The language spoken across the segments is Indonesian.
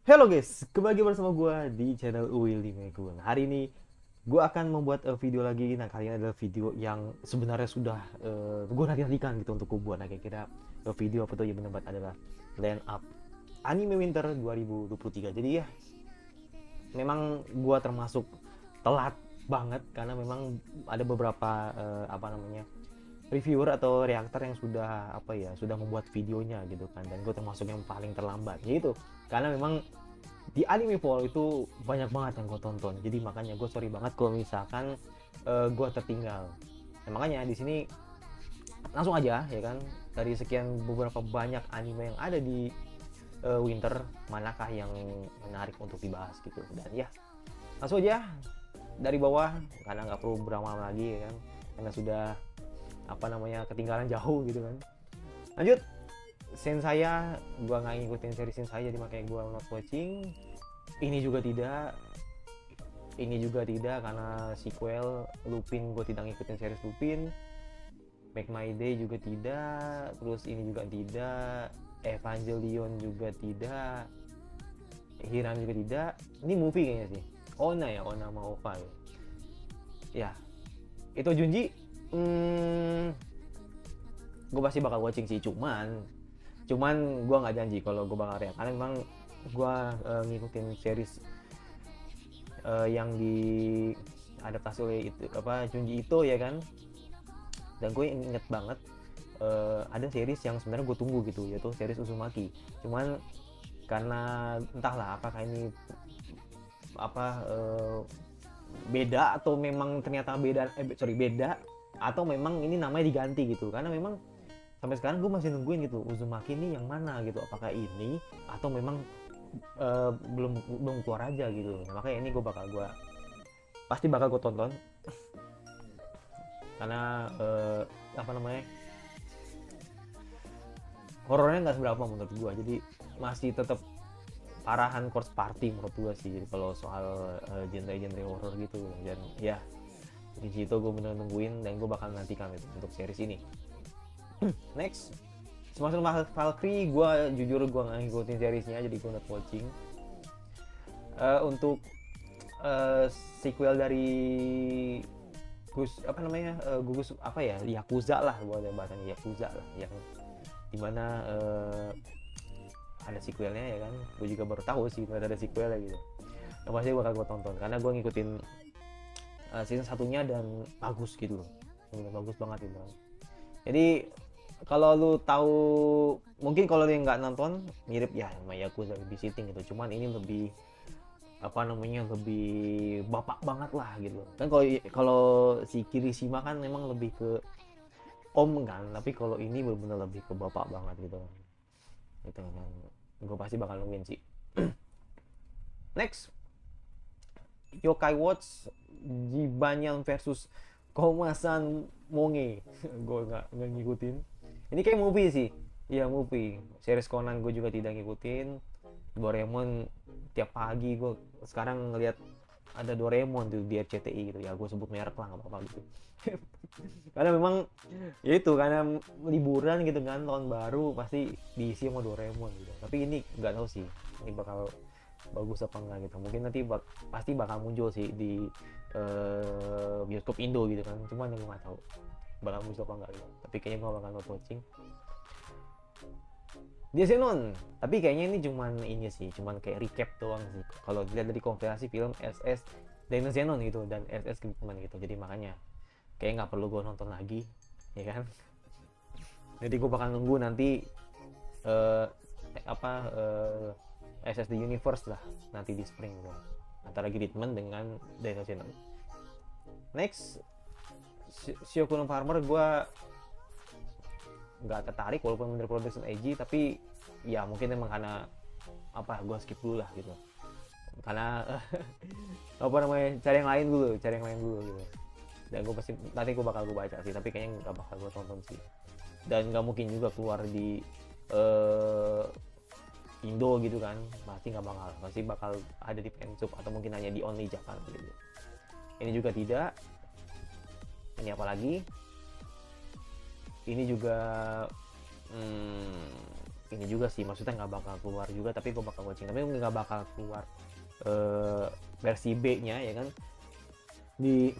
Halo guys, kembali bersama gue di channel Willy Megun. Hari ini gue akan membuat video lagi. Nah, kali ini adalah video yang sebenarnya sudah gue nantikan gitu untuk gue buat. Nah, kira-kira video apa tuh yang benar adalah line up anime winter 2023. Jadi ya, memang gue termasuk telat banget karena memang ada beberapa reviewer atau reaktor yang sudah membuat videonya gitu kan, dan gue termasuk yang paling terlambat gitu karena memang di anime fall itu banyak banget yang gue tonton, jadi makanya gue sorry banget kalau misalkan gue tertinggal. Nah, makanya di sini langsung aja ya kan, dari sekian beberapa banyak anime yang ada di winter, manakah yang menarik untuk dibahas gitu. Dan ya, langsung aja dari bawah karena nggak perlu berlama-lama lagi ya kan, karena sudah ketinggalan jauh gitu kan. Lanjut, sen saya gua nggak ngikutin seri sen saya, jadi makanya gua not watching. Ini juga tidak karena sequel Lupin, gue tidak ngikutin series Lupin. Make My Day juga tidak, terus ini juga tidak, Evangelion juga tidak, Hiram juga tidak. Ini movie kayaknya sih, Ona ya, Ona sama Ova ya. Itu Junji, gue pasti bakal watching sih, cuman gue nggak janji kalau gue bakal react karena memang gue ngikutin series yang di adaptasi oleh itu Junji itu ya kan. Dan gue inget banget ada series yang sebenarnya gue tunggu gitu, yaitu series Uzumaki. Cuman karena entahlah apakah ini beda atau memang ternyata beda, atau memang ini namanya diganti gitu, karena memang sampai sekarang gue masih nungguin gitu Uzumaki ini yang mana gitu, apakah ini atau memang belum keluar aja gitu. Nah, makanya ini pasti bakal gue tonton karena horornya nggak seberapa menurut gue, jadi masih tetap parahan course party menurut gue sih. Jadi kalau soal genre-genre horor gitu, dan ya di situ gue bener nungguin dan gue bakal nantikan itu untuk series ini. Next, Smashing Valkyrie, gue jujur gue nggak ngikutin seriesnya, jadi gue not watching. Untuk sequel dari gugus Yakuza lah, boleh bahasanya Yakuza lah, yang dimana ada sequelnya ya kan. Gue juga baru tahu sih ada sequelnya gitu. Yang pasti bakal gue tonton karena gue ngikutin season satunya dan bagus gitu loh, bagus banget gitu. Jadi kalau lu tahu, mungkin kalau lu yang nggak nonton, mirip ya sama Yakuza Babysitting gitu, cuman ini lebih lebih bapak banget lah gitu kan. Kalau si Kirishima kan memang lebih ke om kan, tapi kalau ini benar-benar lebih ke bapak banget gitu kan. Gue pasti bakal nungguin sih. Next, Yokai Watch Jibanyan versus Komasan Monge. Gue nggak ngikutin. Ini kayak movie sih. Iya, movie. Series Conan gue juga tidak ngikutin. Doraemon tiap pagi gue sekarang ngelihat ada Doraemon tuh di RCTI gitu ya, gue sebut merek lah nggak apa-apa gitu. Karena memang ya itu, karena liburan gitu kan, tahun baru pasti diisi sama Doraemon gitu. Tapi ini nggak tahu sih ini bakal bagus apa enggak gitu. Mungkin nanti pasti bakal muncul sih di bioskop Indo gitu kan, cuman yang gue nggak tahu bakal muncul apa enggak gitu. Tapi kayaknya gue bakal watching dia Zenon. Tapi kayaknya ini cuman kayak recap doang sih kalau dilihat dari kompilasi film SS Dino Zenon gitu dan SS Gridman gitu. Jadi makanya kayak nggak perlu gue nonton lagi ya kan. Jadi gue bakal nunggu nanti uh, SS The Universe lah nanti di spring gitu, antara Gridman dengan Dino Zenon. Next, Shioku no Farmer gue nggak tertarik walaupun menurut production AG, tapi ya mungkin emang karena gue skip dulu lah gitu, karena cari yang lain dulu gitu. Dan nanti gue bakal baca sih, tapi kayaknya nggak bakal gue tonton sih, dan nggak mungkin juga keluar di Indo gitu kan. Pasti bakal ada di fansub atau mungkin hanya di Only Japan gitu. Ini juga tidak. Ini apalagi ini juga ini juga sih, maksudnya nggak bakal keluar juga, tapi gue bakal watching, tapi nggak bakal keluar versi B-nya ya kan di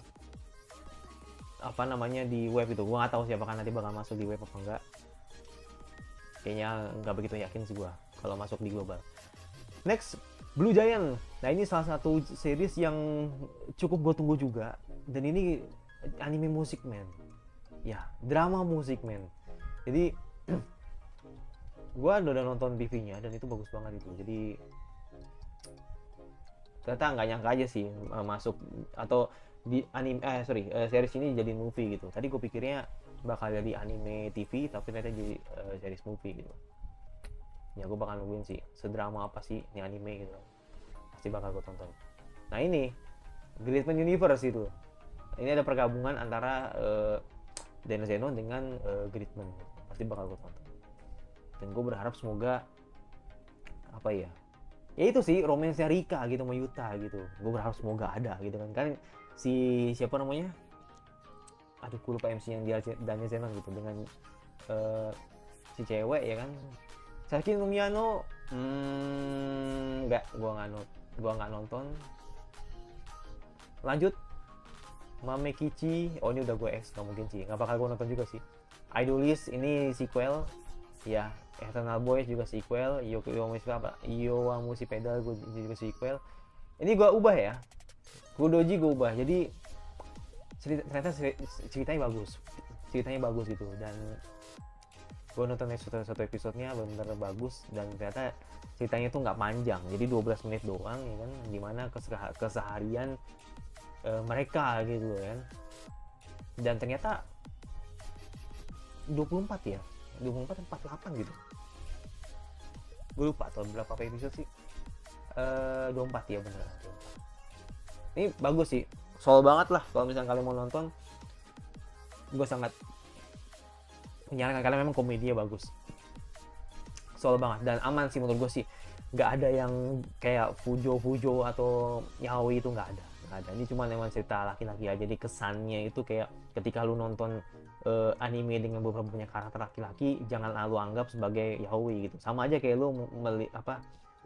apa namanya di web itu. Gue nggak tahu sih apakah nanti bakal masuk di web apa enggak, kayaknya nggak begitu yakin sih gue kalau masuk di global. Next, Blue Giant. Nah ini salah satu series yang cukup gue tunggu juga, dan ini anime musik men, ya drama musik men. Jadi gue udah nonton PV-nya dan itu bagus banget itu. Jadi ternyata nggak nyangka aja sih masuk atau di anime series ini jadi movie gitu. Tadi gue pikirnya bakal jadi anime TV, tapi ternyata jadi series movie gitu. Ya gue bakal nungguin sih sedrama apa sih ini anime gitu, pasti bakal gue tonton. Nah ini Gridman Universe itu, ini ada pergabungan antara Dan Zenon dengan Gridman, pasti bakal gue tonton. Dan gue berharap semoga apa ya itu sih romansnya Rika gitu sama Yuta gitu. Gue berharap semoga ada gitu kan si siapa namanya, aduh gue lupa MC yang dia Daniel Zenon gitu dengan si cewek ya kan, Saki Numiano. Enggak, gua nggak nonton. Lanjut, Mamekichi. Oh ini udah gue nggak mungkin sih, nggak bakal gue nonton juga sih. Idolist ini sequel ya. Eternal Boys juga sequel. Yowamushi Pedal gue juga sequel. Ini gue ubah ya, Kudoji gue ubah jadi ternyata ceritanya bagus gitu. Dan gue nonton satu episodenya benar-benar bagus, dan ternyata ceritanya tuh nggak panjang, jadi 12 menit doang ya kan, dimana keseharian mereka gitu kan. Dan ternyata 24 ya, 48 gitu, gue lupa atau berapa episode sih. 24 ya bener. Ini bagus sih, soal banget lah kalau misalnya kalian mau nonton. Gue sangat menyarankan kalian, memang komedinya bagus, soal banget dan aman sih menurut gue sih. Nggak ada yang kayak fujo atau yaoi, itu nggak ada. Ini cuma memang cerita laki-laki aja. Jadi kesannya itu kayak ketika lu nonton anime dengan beberapa punya karakter laki-laki, jangan lu anggap sebagai yaoi gitu. Sama aja kayak lu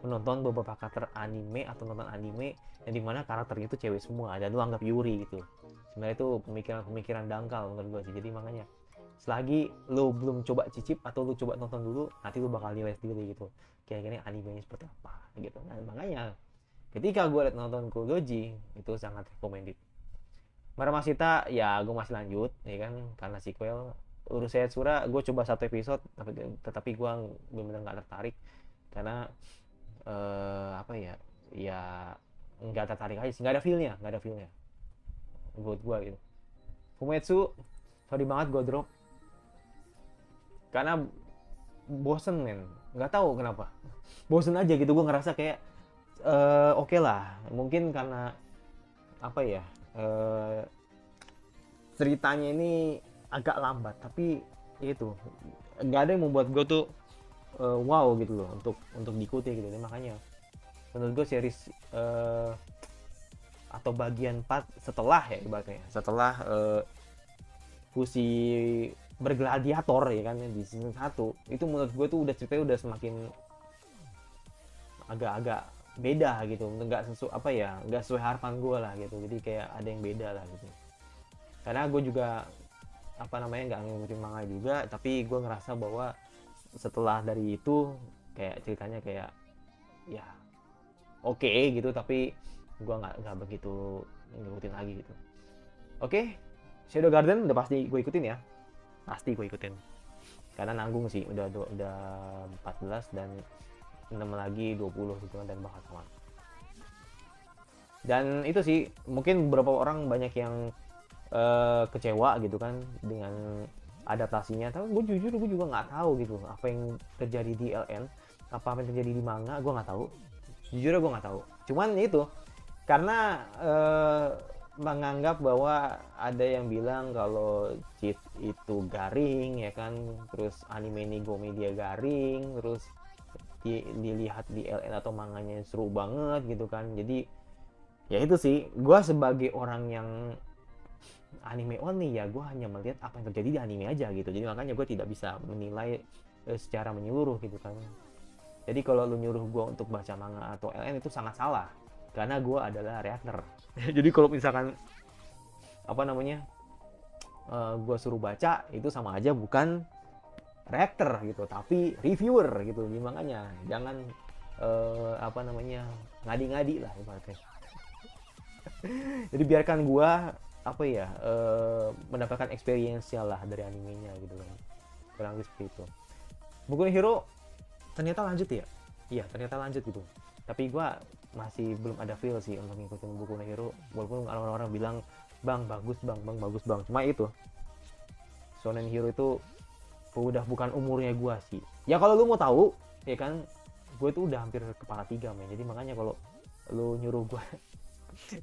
menonton beberapa karakter anime atau nonton anime yang dimana karakternya itu cewek semua, dan lu anggap Yuri gitu. Sebenarnya itu pemikiran dangkal menurut gue sih. Jadi makanya selagi lu belum coba cicip atau lu coba nonton dulu, nanti lu bakal nilai sendiri gitu kira-kira animenya seperti apa gitu. Nah makanya ketika gue nonton Kudoji itu sangat recommended. Maramashita ya gue masih lanjut ya kan, karena sequel. Urusei Yatsura gue coba satu episode, tetapi gue benar-benar nggak tertarik karena apa ya nggak tertarik aja sih, nggak ada feelnya buat gue gitu. Fumetsu sorry banget gue drop karena bosen men, nggak tahu kenapa bosen aja gitu. Gue ngerasa kayak oke lah, mungkin karena apa ya, ceritanya ini agak lambat, tapi itu nggak ada yang membuat gue tuh wow gitu loh untuk diikuti gitu. Dan makanya menurut gue series atau bagian 4 setelah ya ibaratnya setelah fusi bergladiator ya kan di season 1 itu, menurut gue tuh udah ceritanya udah semakin agak-agak beda gitu, nggak sesuai harapan gue lah gitu. Jadi kayak ada yang beda lah gitu, karena gue juga nggak ngikutin manga juga, tapi gue ngerasa bahwa setelah dari itu kayak ceritanya kayak ya oke gitu, tapi gue nggak begitu ngikutin lagi gitu. Oke, Shadow Garden udah pasti gue ikutin ya, pasti gue ikutin karena nanggung sih, udah 14 dan 6 lagi 20 gitu kan, dan bakal tamat. Dan itu sih mungkin beberapa orang banyak yang kecewa gitu kan dengan adaptasinya, tapi gue juga nggak tahu gitu apa yang terjadi di LN, apa yang terjadi di manga, gue nggak tahu, jujur gue nggak tahu. Cuman itu karena menganggap bahwa ada yang bilang kalau cheat itu garing ya kan, terus anime ini Gomedia garing, terus dilihat di LN atau manganya seru banget gitu kan. Jadi ya itu sih, gue sebagai orang yang anime only ya, gue hanya melihat apa yang terjadi di anime aja gitu. Jadi makanya gue tidak bisa menilai secara menyeluruh gitu kan. Jadi kalau lu nyuruh gue untuk baca manga atau LN itu sangat salah, karena gue adalah reaktor. Jadi kalau misalkan apa namanya gue suruh baca, itu sama aja bukan reaktor gitu, tapi reviewer gitu. Jadi makanya jangan apa namanya ngadi-ngadi lah ibaratnya. Jadi biarkan gue apa ya mendapatkan experience-nya lah dari animenya gitu kan, kurang lebih seperti itu. Boku no Hero ternyata lanjut ya, iya ternyata lanjut gitu, tapi gue masih belum ada feel sih untuk ngikutin Boku no Hero, walaupun orang-orang bilang bang bagus bang, cuma itu Shonen Hero itu udah bukan umurnya gue sih. Ya kalau lu mau tahu ya kan, gue tuh udah hampir kepala 3 men, jadi makanya kalau lu nyuruh gue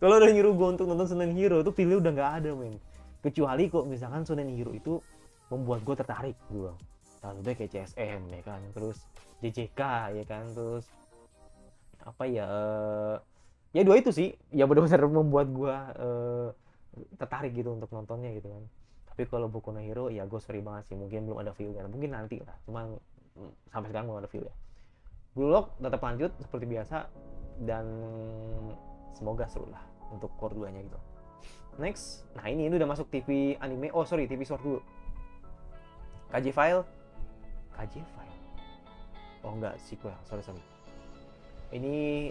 kalau udah nyuruh gue untuk nonton Shonen Hero itu pilih udah nggak ada men, kecuali kok misalkan Shonen Hero itu membuat gue tertarik gue, contohnya kayak CSM ya kan, terus JJK ya kan, terus apa ya ya dua itu sih ya benar-benar membuat gue tertarik gitu untuk nontonnya gitu kan. Tapi kalau Boku no Hero ya gue sorry banget sih, mungkin belum ada feel-nya, mungkin nanti lah, cuman sampai sekarang belum ada feel ya. Blue Lock tetap lanjut seperti biasa, dan semoga seru lah untuk core 2 nya gitu. Next, nah ini udah masuk TV anime, oh sorry TV short dulu. KJ File oh enggak sequel, sorry ini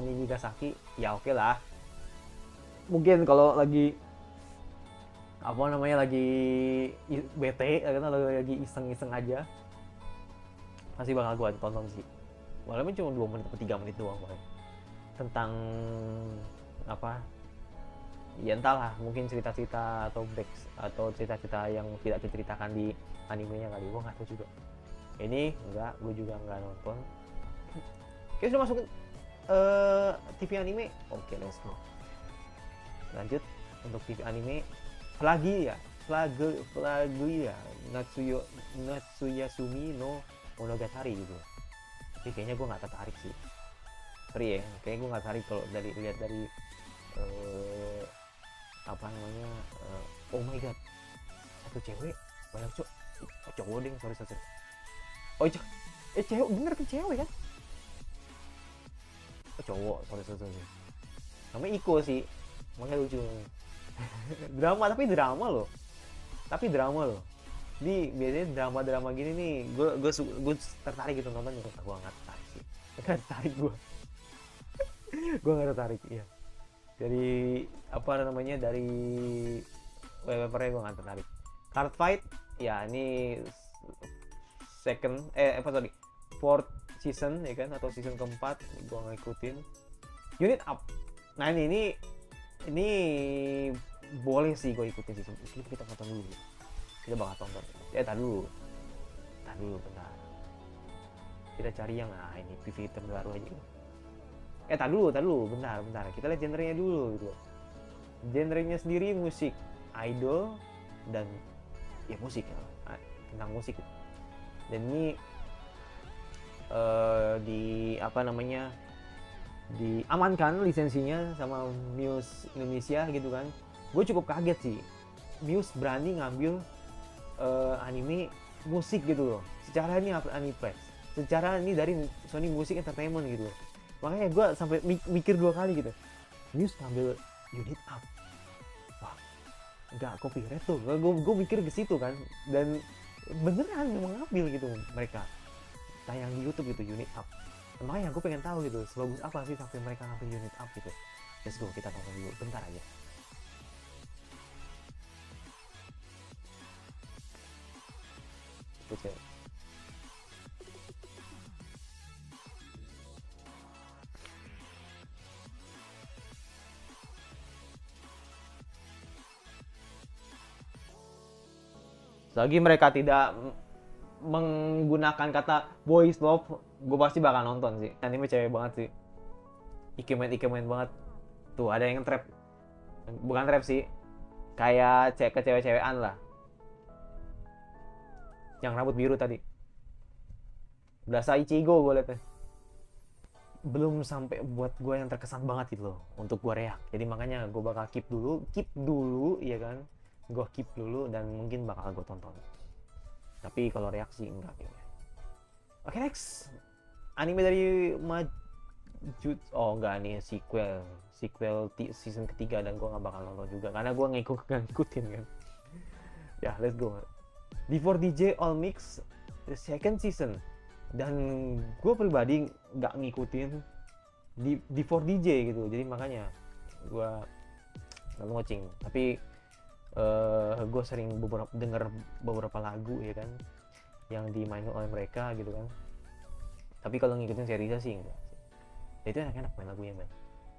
Nijigasaki ya oke lah, mungkin kalau lagi apa namanya lagi bete karena lagi iseng-iseng aja masih bakal gue tonton sih, walaupun cuma 2 menit atau 3 menit doang pokoknya, tentang apa ya entahlah, mungkin cerita-cerita atau cerita-cerita yang tidak diceritakan di animenya kali, gue nggak tahu juga. Ini enggak, gue juga nggak nonton. Oke, sudah masuk TV anime. Oke, let's go. Lanjut untuk TV anime, Plagia Natsuyasumi no Monogatari gitu. Tapi kayaknya gue nggak tertarik sih. Sorry ya, kayaknya gue nggak tertarik kalau lihat dari apa namanya oh my god, satu cewek banyak cowok deh, sorry oh cewek bener kan, cewek kan, cowok sorry namanya Iko sih, makanya lucu. drama di biasanya drama gini nih gue tertarik gitu nonton, gue nggak tertarik sih, nggak tertarik gue nggak tertarik ya, dari apa namanya dari web-webnya gue nggak tertarik. Card Fight ya ini fourth season ya kan, atau season keempat gue ngikutin. Unit Up, nah ini boleh sih gue ikutin season ini, kita nonton dulu, kita bakal tonton ya. Tar dulu bentar, kita cari yang ini PV terbaru aja. Tar dulu bentar, kita lihat genrenya dulu gitu. Genrenya sendiri musik, idol, dan ya musik ya, tentang musik. Dan ini di apa namanya diamankan lisensinya sama Muse Indonesia gitu kan. Gue cukup kaget sih, Muse berani ngambil anime musik gitu loh, secara ini Aniplex, secara ini dari Sony Music Entertainment gitu. Makanya gue sampai mikir 2 kali gitu, Muse ngambil Unit Up, wah nggak copyright tuh, gue mikir ke situ kan, dan beneran mengambil gitu mereka, tayang di YouTube gitu Unit Up. Makanya gue pengen tahu gitu sebagus apa sih sampai mereka ngambil Unit Up gitu. Let's go, kita tonton dulu bentar aja. Oke. Selagi mereka tidak menggunakan kata boys love, gue pasti bakal nonton sih. Anime cewek banget sih, ikemen banget. Tuh ada yang trap, bukan trap sih, kayak kecewek-cewekan lah, yang rambut biru tadi, berasa Ichigo gue liatnya. Belum sampai buat gue yang terkesan banget gitu loh untuk gue reak, jadi makanya gue bakal keep dulu ya kan, gue keep dulu dan mungkin bakal gue tonton. Tapi kalau reaksi enggak kayaknya. Oke, next. Anime dari oh enggak, nih sequel season ketiga, dan gue nggak bakal nonton juga karena gue ngikutin kan. Ya, let's go. D4DJ All Mix the second season, dan gue pribadi nggak ngikutin di D4DJ gitu, jadi makanya gue nggak watching. Tapi gue sering denger beberapa lagu ya kan yang dimainin oleh mereka gitu kan. Tapi kalau ngikutin seriesnya sih enggak. Ya, itu enak-enak main lagunya, men.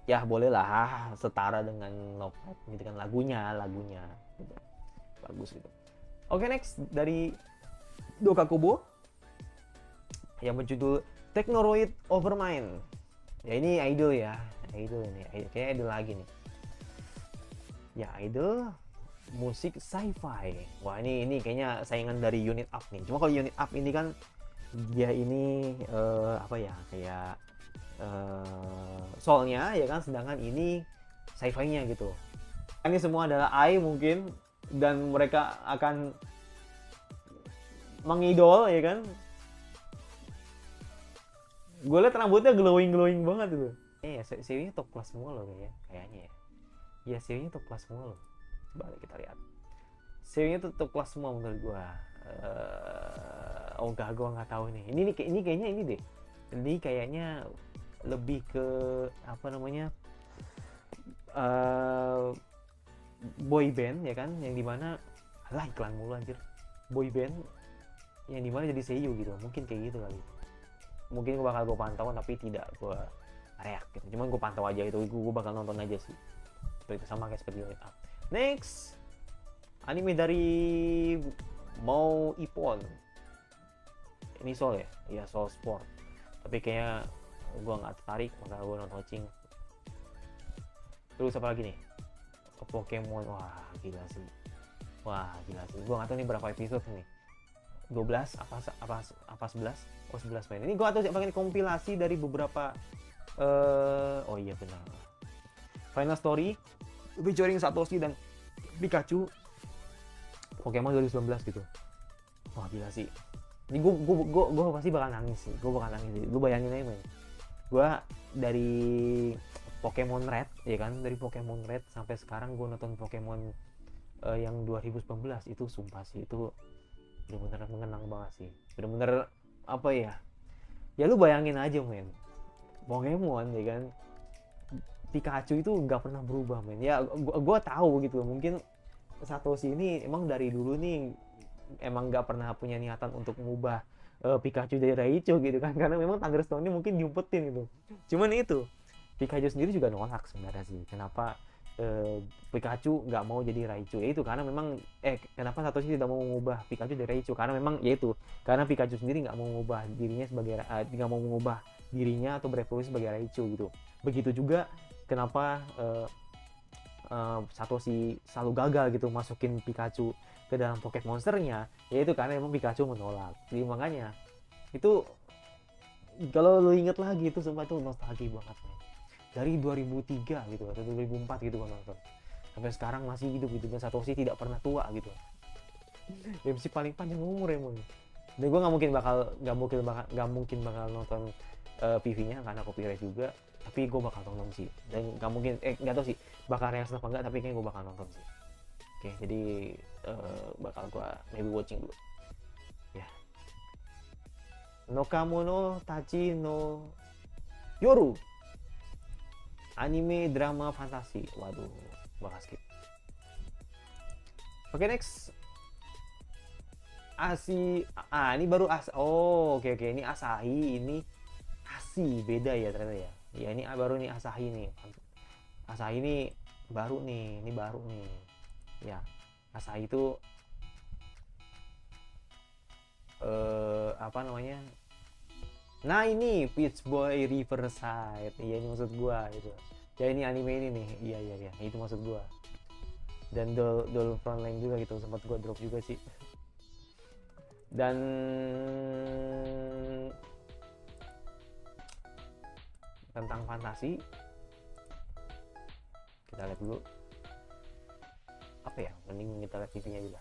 Ya boleh lah setara dengan Nopet gitu kan, lagunya gitu. Bagus gitu. Oke, next dari Dokakubo yang berjudul Technoroid Overmind. Ya ini idol ya, idol ini, kayaknya idol lagi nih. Ya, idol musik sci-fi. Wah, ini kayaknya saingan dari Unit Up nih. Cuma kalau Unit Up ini kan dia ini apa ya, kayak soulnya ya kan, sedangkan ini sci-fi-nya gitu. Ini semua adalah AI mungkin, dan mereka akan mengidol ya kan. Gue liat rambutnya glowing banget itu. Serinya top kelas semua loh kayaknya ya. Ya, serinya top kelas semua loh. Coba kita lihat. Serinya tuh top kelas semua menurut gue. Oh enggak, gue nggak tahu nih. Ini kayaknya ini deh. Ini kayaknya lebih ke apa namanya, boy band ya kan, yang dimana lah iklan mulu anjir, boy band yang dimana jadi seiyu gitu, mungkin kayak gitu kali. Mungkin gue bakal pantau tapi tidak gue reak gitu, cuman gue pantau aja itu, gue bakal nonton aja sih. Seperti itu, sama kayak seperti Unit Up. Next, anime dari Mau Ipon. Ini Soul ya? Iya, Soul Sport. Tapi kayaknya gue nggak tertarik, maka gue nonton watching. Terus apa lagi nih? Pokemon. Wah gila sih. Gue nggak tahu nih berapa episode nih. 12 apa 11? Oh 11 main. Ini gue atau pakai kompilasi dari beberapa oh iya benar. Final Story featuring Satoshi dan Pikachu. Pokemon 2019 gitu. Wah gila sih. Ini gue pasti bakal nangis sih. Gue bayangin aja, men. Gue dari Pokemon Red ya kan, dari Pokemon Red sampai sekarang gue nonton Pokemon yang 2019 itu, sumpah sih itu bener-bener mengenang banget sih. Bener-bener apa ya, ya lu bayangin aja, men. Pokemon ya kan, Pikachu itu nggak pernah berubah, men. Ya gue tahu gitu, mungkin Satoshi ini emang dari dulu nih emang nggak pernah punya niatan untuk mengubah Pikachu dari Raichu gitu kan, karena memang Thunderstone-nya mungkin diumpetin gitu. Cuman itu Pikachu sendiri juga nolak sebenarnya sih, kenapa Pikachu nggak mau jadi Raichu. Ya itu karena memang kenapa Satoshi tidak mau mengubah Pikachu dari Raichu, karena memang yaitu karena Pikachu sendiri nggak mau mengubah dirinya sebagai nggak mau mengubah dirinya atau berevolusi sebagai Raichu gitu. Begitu juga kenapa Satoshi selalu gagal gitu masukin Pikachu ke dalam Pocket Monsternya, yaitu karena emang Pikachu menolak. Jadi makanya itu, kalau lo inget lagi itu sumpah itu nostalgia banget, man. Dari 2003 gitu atau 2004 gitu kan nonton, sampai sekarang masih hidup gitu, dan Satoshi tidak pernah tua gitu. MC paling panjang umur emang. Dan gue nggak mungkin bakal nonton PV-nya karena copyright juga. Tapi gue bakal nonton sih, dan nggak mungkin nggak tahu sih bakal reaksi apa enggak, tapi kayaknya gue bakal nonton sih. Oke, jadi bakal gue maybe watching dulu ya. Nokamono Tachi no Yoru, anime drama fantasi. Waduh, bakal skip. Oke, next. Ini baru oke, ini Asahi, ini Asi, beda ya ternyata ya. Ya ini baru nih Asahi nih. Asahi ini baru nih, Ya, Asahi itu apa namanya? Nah, ini Peach Boy Riverside. Iya, ini maksud gua gitu. Ya ini anime ini nih. Iya, itu maksud gua. Dan Doll Frontline juga gitu, sempat gua drop juga sih. Dan tentang fantasi, kita lihat dulu apa ya, mending kita lihat TV-nya juga.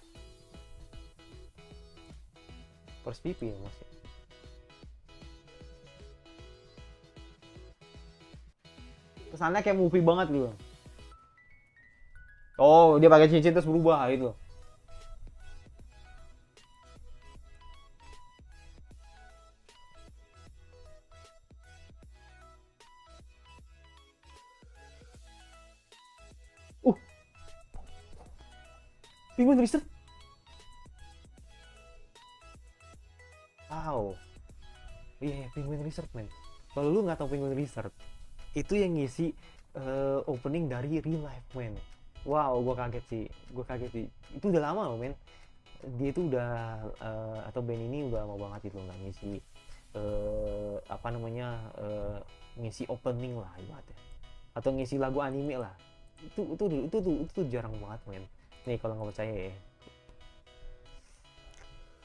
First PP ya, Mas. kesannya kayak movie banget gitu. Oh, dia pakai cincin terus berubah gitu. Uh, Penguin Research. Wow. Iya, yeah, Penguin Research, man. Kalau lu nggak tahu Penguin Research, itu yang ngisi opening dari Real Life, man. Wow, gue kaget sih. Gue kaget sih. Itu udah lama loh, men. Dia itu udah atau band ini udah mau banget itu nggak ngisi apa namanya ngisi opening lah ibaratnya. Atau ngisi lagu anime lah. Itu jarang banget, men. Nih kalau nggak percaya ya.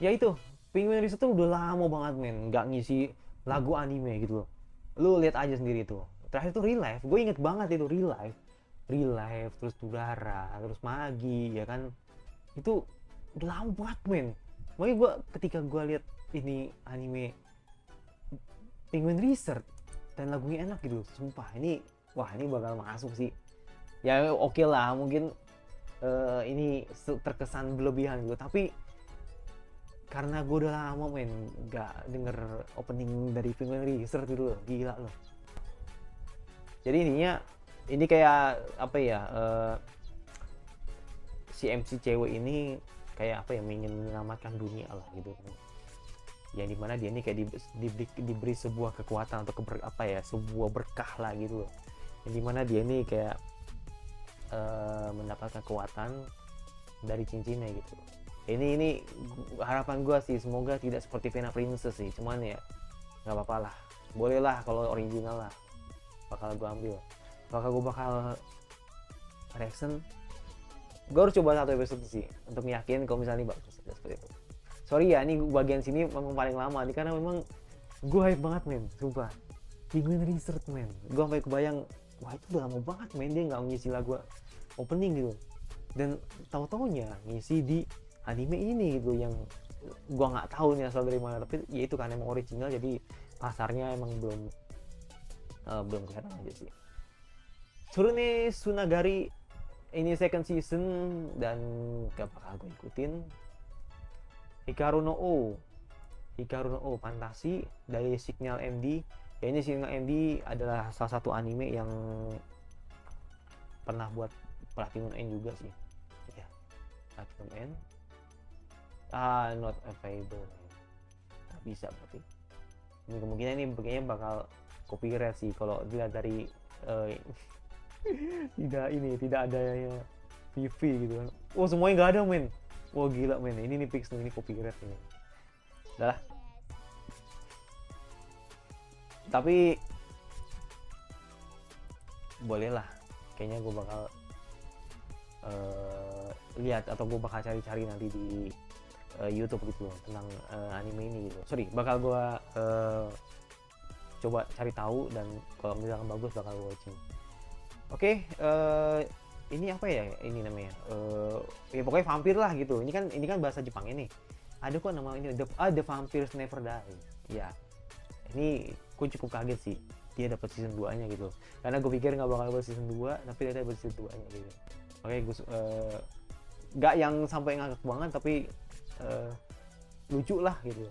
Ya itu, Penguin Research tuh udah lama banget, men, nggak ngisi lagu anime gitu loh. Lu lihat aja sendiri tuh. Terakhir tuh Real Life, gue inget banget itu Real Life, terus Tudara, terus Magi, ya kan. Itu udah lama banget, men. Makanya gue ketika gue lihat ini anime Penguin Research dan lagunya enak gitu, sumpah ini, wah ini bakal masuk sih. Ya oke lah, mungkin ini terkesan berlebihan gitu, tapi karena gue udah lama, men, nggak denger opening dari Penguin Research gitu loh, gila loh. Jadi intinya ini kayak apa ya, si MC cewek ini kayak apa ya, ingin menyelamatkan dunia lah gitu. Yang dimana dia ini kayak diberi sebuah kekuatan atau apa ya, sebuah berkah lah gitu loh. Yang dimana dia ini kayak mendapatkan kekuatan dari cincinnya gitu. Ini harapan gue sih, semoga tidak seperti Vena Princess sih, cuman ya nggak apa-apa lah, boleh lah kalau original lah, bakal gue ambil. Gue bakal reaction, gue harus coba 1 episode sih untuk yakin kalau misalnya bagus seperti itu. Sorry ya, ini bagian sini memang paling lama nih karena memang gue hype banget, men, sumpah. Penguin Research, men, gue sampai kebayang, wah itu udah lama banget, men, dia nggak ngisi lagu opening gitu, dan tahu-taunya ngisi di anime ini gitu yang gua nggak tahu nih asal dari mana, tapi ya itu kan emang original, jadi pasarnya emang belum kelihatan aja sih. Tsurune Tsunagari ini second season dan gak bakal gue ikutin. Hikaru no O Fantasi dari Signal MD. Ya ini Signal MD adalah salah satu anime yang pernah buat Platinum End juga sih. Ya, Platinum End. Not available. Nggak bisa berarti. Ini kemungkinan ini kayaknya bakal copyright sih kalau dilihat dari tidak ada ya PV gitu kan. Oh semuanya nggak ada, men. Wah gila, men. Ini fix nih, ini copyright ini. Udah lah. Tapi boleh lah. Kayaknya gue bakal lihat atau gue bakal cari-cari nanti di YouTube gitu loh tentang anime ini gitu. Sorry, bakal gue coba cari tahu dan kalau misalkan bagus bakal gue watching. Oke, ini apa ya? Ini namanya ya pokoknya vampir lah gitu. Ini kan bahasa Jepang ini. Ada kok nama ini The Vampires Never Die. Ya. Ini gue cukup kaget sih. Dia dapat season 2-nya gitu. Karena gue pikir nggak bakal dapat season 2, tapi dia dapat season 2-nya gitu. Oke, gue nggak yang sampai ngakak banget, tapi lucu lah gitu.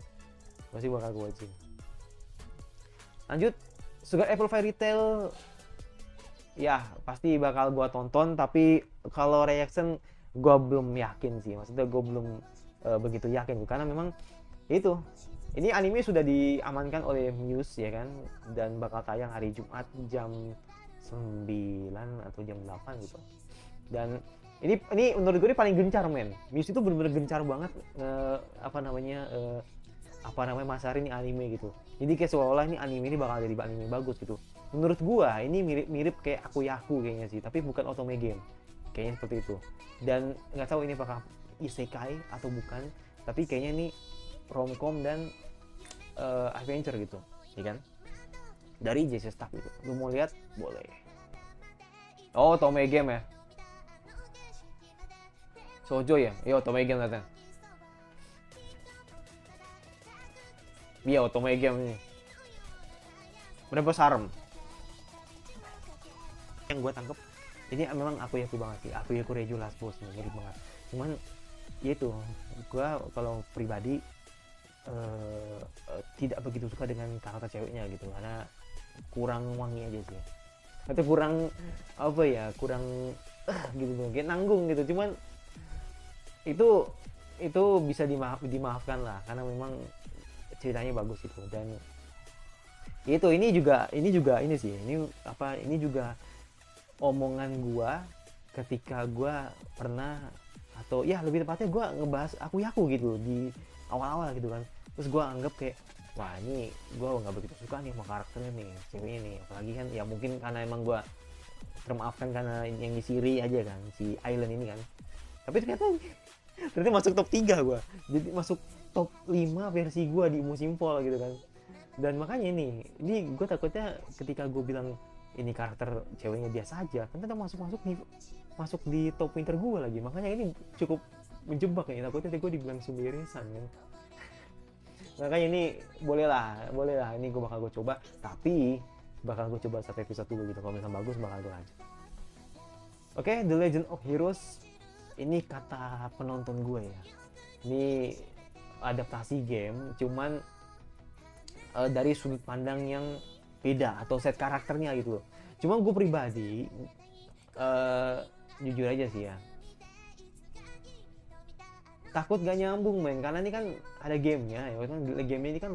Masih bakal gue watching. Lanjut, Sugar Apple Fairy Tail. Ya pasti bakal gue tonton, tapi kalau reaction gue belum yakin sih. Maksudnya gue belum begitu yakin karena memang itu ini anime sudah diamankan oleh Muse ya kan, dan bakal tayang hari Jumat jam 9 atau jam 8 gitu. Dan ini menurut gue ini paling gencar, men. Muse itu bener-bener gencar banget apa namanya masarin ini anime gitu. Jadi kayak seolah-olah ini anime ini bakal jadi anime bagus gitu. Menurut gua ini mirip kayak Akuyaku kayaknya sih, tapi bukan otome game. Kayaknya seperti itu. Dan nggak tahu ini apakah isekai atau bukan, tapi kayaknya ini romcom dan adventure gitu, ya kan? Dari JC Staff gitu. Lu mau lihat? Boleh. Oh, otome game ya. Shoujo ya? Iya, otome game ternyata. Iya, otome game ini. Berapa sarem? yang gue tangkep ini memang aku banget sih, aku Rejo Last Boss nih, mirip banget. Cuman ya itu, gue kalau pribadi tidak begitu suka dengan karakter ceweknya gitu, karena kurang wangi aja sih, atau kurang apa ya, kurang gitu kayak nanggung gitu. Cuman itu bisa dimaafkan lah, karena memang ceritanya bagus itu. Dan itu ini juga ini sih, ini juga omongan gua ketika gua pernah, atau ya lebih tepatnya gua ngebahas aku gitu di awal-awal gitu kan. Terus gua anggap kayak, wah ini gua nggak begitu suka nih sama karakternya nih, ceweknya nih. Apalagi kan ya mungkin karena emang gua termaafkan karena yang di Siri aja kan, si Island ini kan. Tapi ternyata masuk top 3 gua, jadi masuk top 5 versi gua di musim fall gitu kan. Dan makanya ini gue takutnya ketika gue bilang ini karakter ceweknya biasa aja, kan ternyata masuk di top winter gue lagi. Makanya ini cukup menjebak ya, takutnya gue dibilang sumberesan kan. Makanya ini boleh lah ini gue bakal coba, tapi bakal gue coba sampai episode 2 gitu. Kalau misalnya bagus bakal gue lanjut. Oke, The Legend of Heroes ini kata penonton gue ya, ini adaptasi game, cuman dari sudut pandang yang beda atau set karakternya gitu loh. Cuma gue pribadi jujur aja sih ya, takut gak nyambung men, karena ini kan ada gamenya ya kan, gamenya ini kan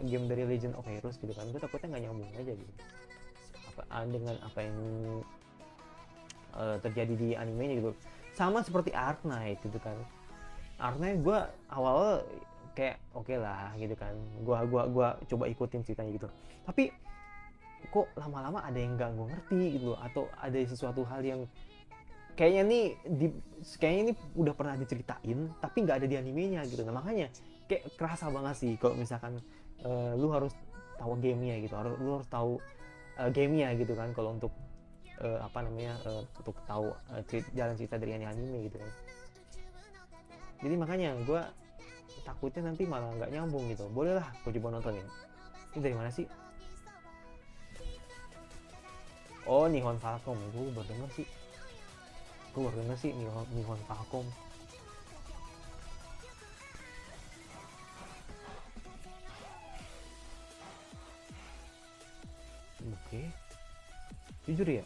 game dari Legend of Heroes gitu kan. Gue takutnya gak nyambung aja gitu dengan apa yang terjadi di animenya gitu. Sama seperti Ark Knight gitu kan. Ark Knight gue awal kayak oke lah gitu kan, gua coba ikutin ceritanya gitu, tapi kok lama-lama ada yang nggak gue ngerti gitu, atau ada sesuatu hal yang kayaknya ini udah pernah diceritain tapi nggak ada di animenya gitu. Nah makanya kayak kerasa banget sih kalau misalkan lu harus tahu gamenya gitu, lu harus tahu gamenya gitu kan, kalau untuk untuk tahu jalan cerita dari anime gitu kan. Jadi makanya gue takutnya nanti malah nggak nyambung gitu. Boleh lah gue coba nontonin. Ini dari mana sih? Oh, Nihon Falcom. Gue baru denger sih Nihon Falcom. Oke. Jujur ya,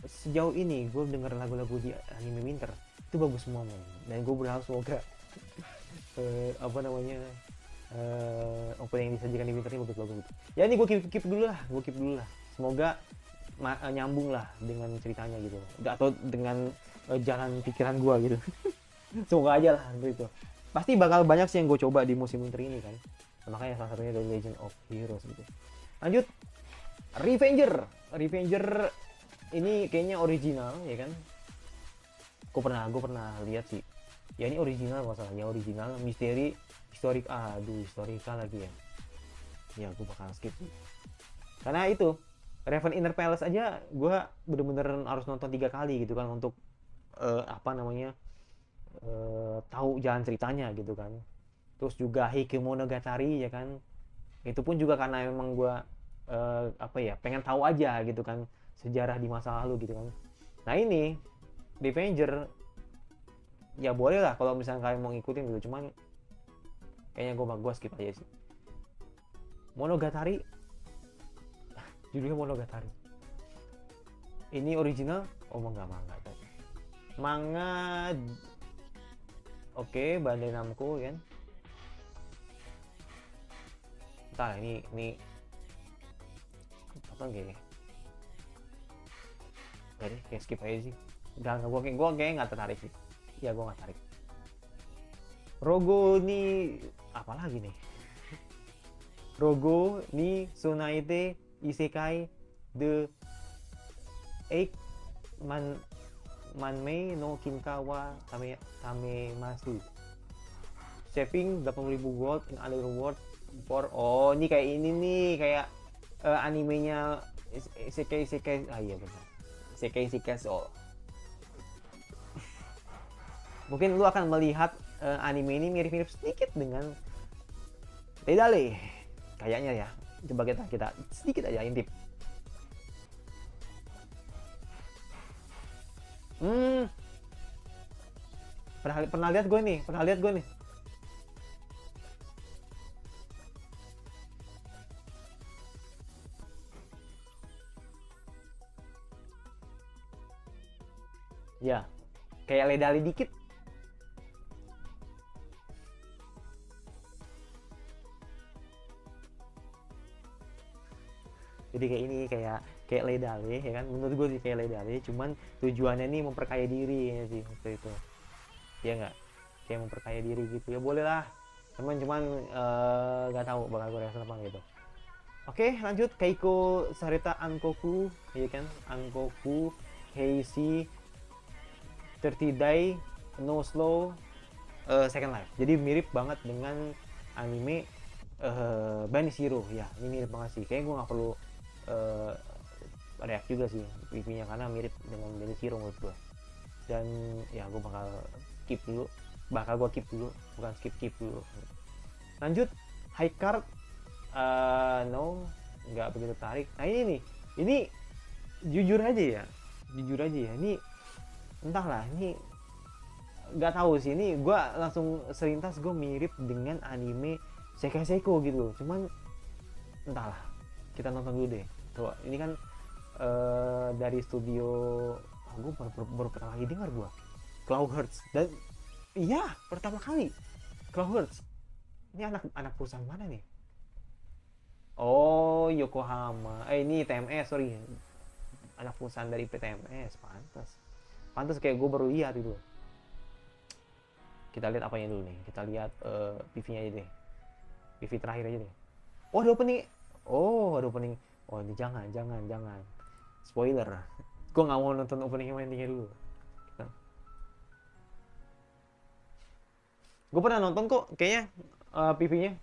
sejauh ini gue denger lagu-lagu di anime Winter itu bagus semua men. Dan gue berharap semoga opening yang disajikan di Winter ini bagus-bagus gitu. Ya ini gue keep dulu lah. Semoga nyambung lah dengan ceritanya gitu, atau dengan jalan pikiran gue gitu. Semoga aja lah gitu. Pasti bakal banyak sih yang gue coba di musim Winter ini kan. Makanya salah satunya dari Legend of Heroes gitu. Lanjut, Revenger ini kayaknya original ya kan. Gue pernah lihat sih. Ya ini original masalahnya, original misteri historika lagi ya. Ya gue bakal skip sih. Karena itu Raven Inner Palace aja gue bener-bener harus nonton 3 kali gitu kan untuk tahu jalan ceritanya gitu kan. Terus juga Hikemonogatari ya kan. Itu pun juga karena memang gue pengen tahu aja gitu kan sejarah di masa lalu gitu kan. Nah ini Revenger ya boleh lah kalau misalnya kalian mau ngikutin gitu, cuman kayaknya gue skip aja sih. Monogatari judulnya Monogatari ini original. Oh manga oke, Bandai Namco kan. Entah ini apa gini. Jadi kayak skip aja sih. Udah gue kayak nggak tertarik sih. Ya gue nggak tarik. Rogo ni apa lagi nih? Rogo ni Sunaite Isekai the Eight Manmei no Kinkawa Tamemasu. Saving 80.000 gold in Underworld for ini kayak ini nih, kayak animenya Isekai iya benar. Isekai so. Mungkin lu akan melihat anime ini mirip-mirip sedikit dengan Dedale kayaknya ya. Coba kita sedikit aja intip. Hmm, pernah lihat gue nih, pernah lihat gue nih. Ya, kayak ledali dikit. Jadi kayak ini, kayak ledale ya kan, menurut gue sih kayak ledale, cuman tujuannya nih memperkaya diri ya sih waktu itu, ya nggak, kayak memperkaya diri gitu ya, boleh lah, cuman nggak tahu bakal gue reaksi apa gitu. Oke, lanjut. Keiko Sarita Ankoku, ya kan, Ankoku Heisi 30 Day No Slow Second Life. Jadi mirip banget dengan anime Bunny Zero ya. Ini mirip banget sih. Kayaknya gue nggak perlu uh, react juga sih pipinya karena mirip dengan Bunny Zero menurut gue. Dan ya gue bakal keep dulu. Bukan skip dulu. Lanjut, High Card. No, nggak begitu tarik. Nah ini nih, ini jujur aja ya. Ini entahlah, ini nggak tahu sih, ini gue langsung serintas gue mirip dengan anime Sekai Seiko gitu, cuman entahlah, kita nonton dulu deh. Tuh ini kan dari studio, gue baru pertama kali dengar gue, Cloudhertz. Dan iya pertama kali Cloudhertz, ini anak perusahaan mana nih? Oh, Yokohama, ini TMS, sorry, anak perusahaan dari PTMS. Pantas kayak gue baru lihat itu. Kita lihat apanya dulu nih, kita lihat PV-nya aja deh, PV terakhir aja deh. Oh ada opening, oh ini jangan spoiler. Gue nggak mau nonton opening endingnya dulu. Gue pernah nonton kok kayaknya PV-nya.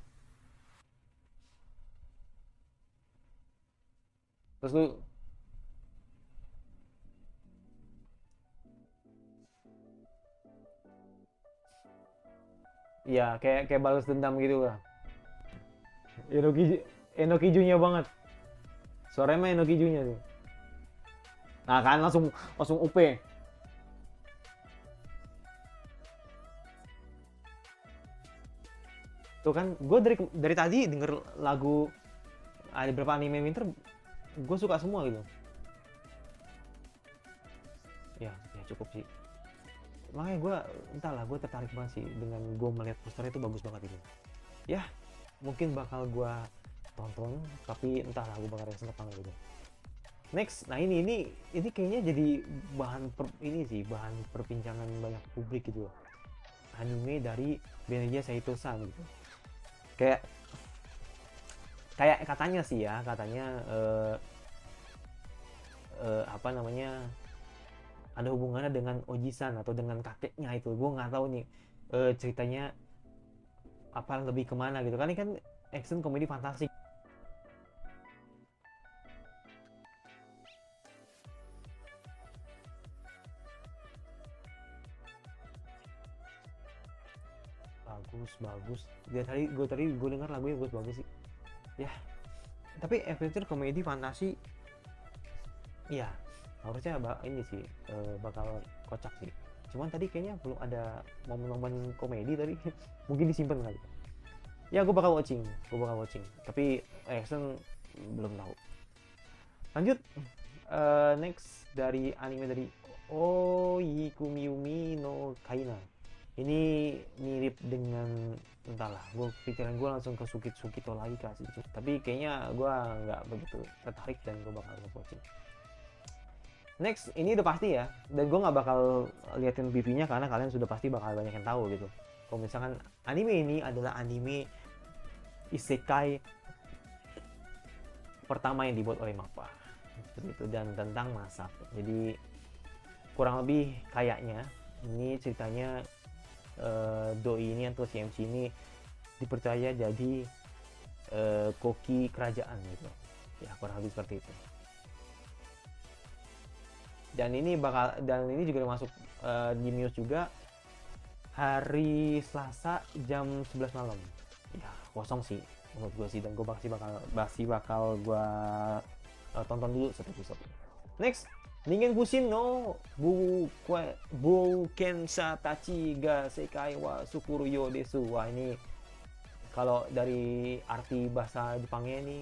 Terus lu, iya kayak balas dendam gitu lah. Enokijunya banget. Suaranya mah Enokijunya tuh. Nah kan langsung langsung UP. Tuh kan, gue dari tadi denger lagu ada beberapa anime winter, gue suka semua gitu. Ya cukup sih. Makanya gue, entahlah, gue tertarik banget sih dengan gue melihat posternya itu bagus banget ini. Ya, mungkin bakal gue tonton, tapi entahlah gue bakal reaksi apa gitu. Next, nah ini kayaknya jadi bahan perbincangan banyak publik gitu loh. Anime dari Benja Saito-san gitu. Kayak katanya sih ya, apa namanya, ada hubungannya dengan Ojisan atau dengan kakeknya itu. Gue nggak tahu nih ceritanya apa lebih kemana gitu kan. Ini kan action komedi fantasi. Bagus. Gue dengar lagunya bagus sih. Ya, tapi adventure komedi fantasi, ya harusnya ini sih bakal kocak sih. Cuman tadi kayaknya belum ada momen-momen komedi tadi. Mungkin disimpan kali. Ya gue bakal watching. Tapi action belum tahu. Lanjut, next dari anime dari Oikumiyumi no Kaina. Ini mirip dengan, entahlah, gue pikiran gue langsung ke Sukito lagi kasih. Tapi kayaknya gue nggak begitu tertarik dan gue bakal watching. Next, ini udah pasti ya, dan gue nggak bakal liatin PV-nya karena kalian sudah pasti bakal banyak yang tahu gitu. Kalau misalkan anime ini adalah anime isekai pertama yang dibuat oleh MAPPA gitu, dan tentang masak. Jadi kurang lebih kayaknya ini ceritanya doi ini atau si MC ini dipercaya jadi koki kerajaan gitu ya, kurang lebih seperti itu. Dan ini juga masuk di news juga hari Selasa jam 11 malam ya, kosong sih menurut gue sih, dan gue bakal gue tonton dulu satu episode. Next, Ningen Bushin no Boukensa Tachi ga Sekai wa Sukuruyo desu. Wah, ini kalau dari arti bahasa Jepangnya ini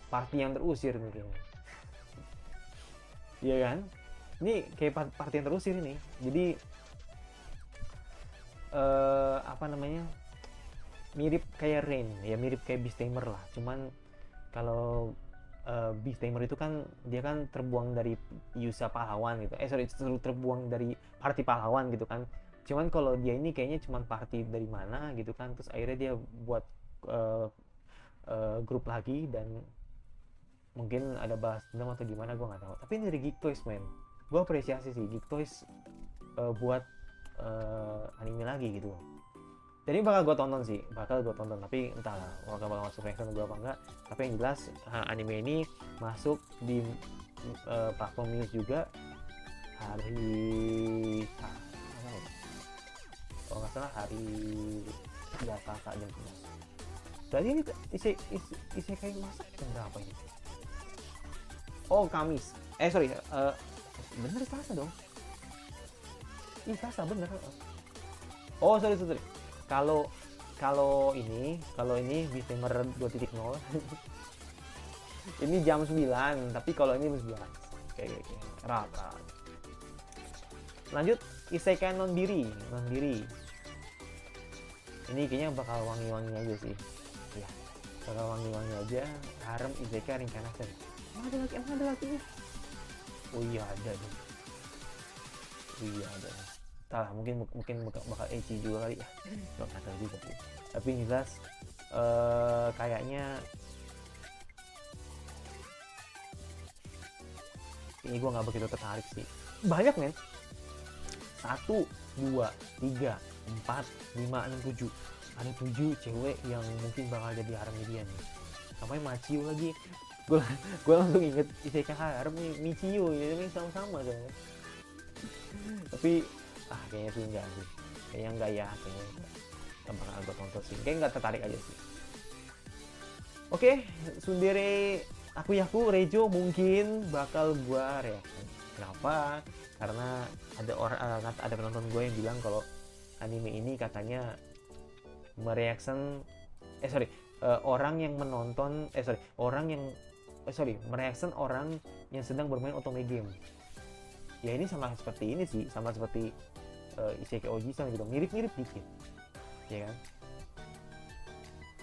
party yang terusir nih kayaknya. Iya kan? Ini kayak party yang terusir ini. Jadi apa namanya? Mirip kayak Rain, ya mirip kayak Beast Tamer lah. Cuman kalau Beast Tamer itu kan dia kan terbuang dari Yusa pahlawan gitu. Terbuang dari party pahlawan gitu kan. Cuman kalau dia ini kayaknya cuman party dari mana gitu kan. Terus akhirnya dia buat grup lagi dan mungkin ada bahas dendam atau gimana gue nggak tahu. Tapi ini dari Geek Toys, men. Gue apresiasi sih Geek Toys buat anime lagi gitu. Jadi bakal gue tonton sih, tapi entahlah bakal masuk reaction gue apa enggak. Tapi yang jelas anime ini masuk di platform news juga hari kalau nggak salah hari biasa jam 11. Berarti ini isekai masak jam berapa ini? Oh, Kamis. Bener Selasa dong. Selasa bener. Oh, sorry. Kalau ini Beast Tamer 2.0 ini jam 9, tapi kalau ini jam 11. Kayak rata. Lanjut, isekai non diri. Ini kayaknya bakal wangi-wangi aja sih. Ya, bakal wangi-wangi aja. Harem isekai reincarnation. Emang ada lakinya? Oh iya ada deh. Entahlah, mungkin bakal ecchi juga kali ya. Gak tahu juga sih. Tapi yang jelas kayaknya ini gue nggak begitu tertarik sih. Banyak men. 1, 2, 3, 4, 5, 6, 7. Ada 7 cewek yang mungkin bakal jadi harem dia nih. Namanya Machio lagi. Gue langsung inget isekai harem nih, Michio ya, ini sama-sama soalnya. Tapi kayaknya sih enggak sih. Kayaknya enggak ya, kayaknya enggak bakal gue tonton sih. Kayaknya enggak tertarik aja sih. Oke, Sundere Akuyaku Rejo mungkin bakal gue reaction. Kenapa? Karena ada penonton gue yang bilang kalau anime ini katanya mereaction orang yang menonton mereaction orang yang sedang bermain otome game. Ya ini sama seperti ini sih, sama seperti Isekai Oji-san gitu, mirip-mirip dikit, ya kan?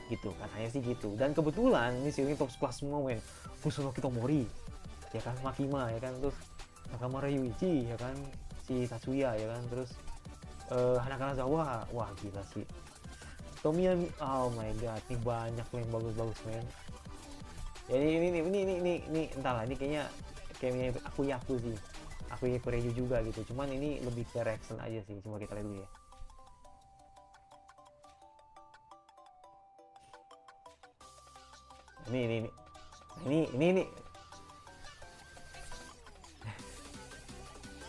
Gitu, katanya sih gitu. Dan kebetulan ini sih top kelas semua, men. Kusunoki Tomori, ya kan, Makima, ya kan, terus Nakamura Yuichi, ya kan, si Tatsuya, ya kan, terus Hanaka Nazawa, wah gila sih. Tomiya, oh my god, ini banyak yang bagus-bagus, men. Ya ini entahlah, ini kayaknya aku sih. Aku review juga gitu, cuman ini lebih ke reaction aja sih. Cuma kita lihat dulu ya. Ini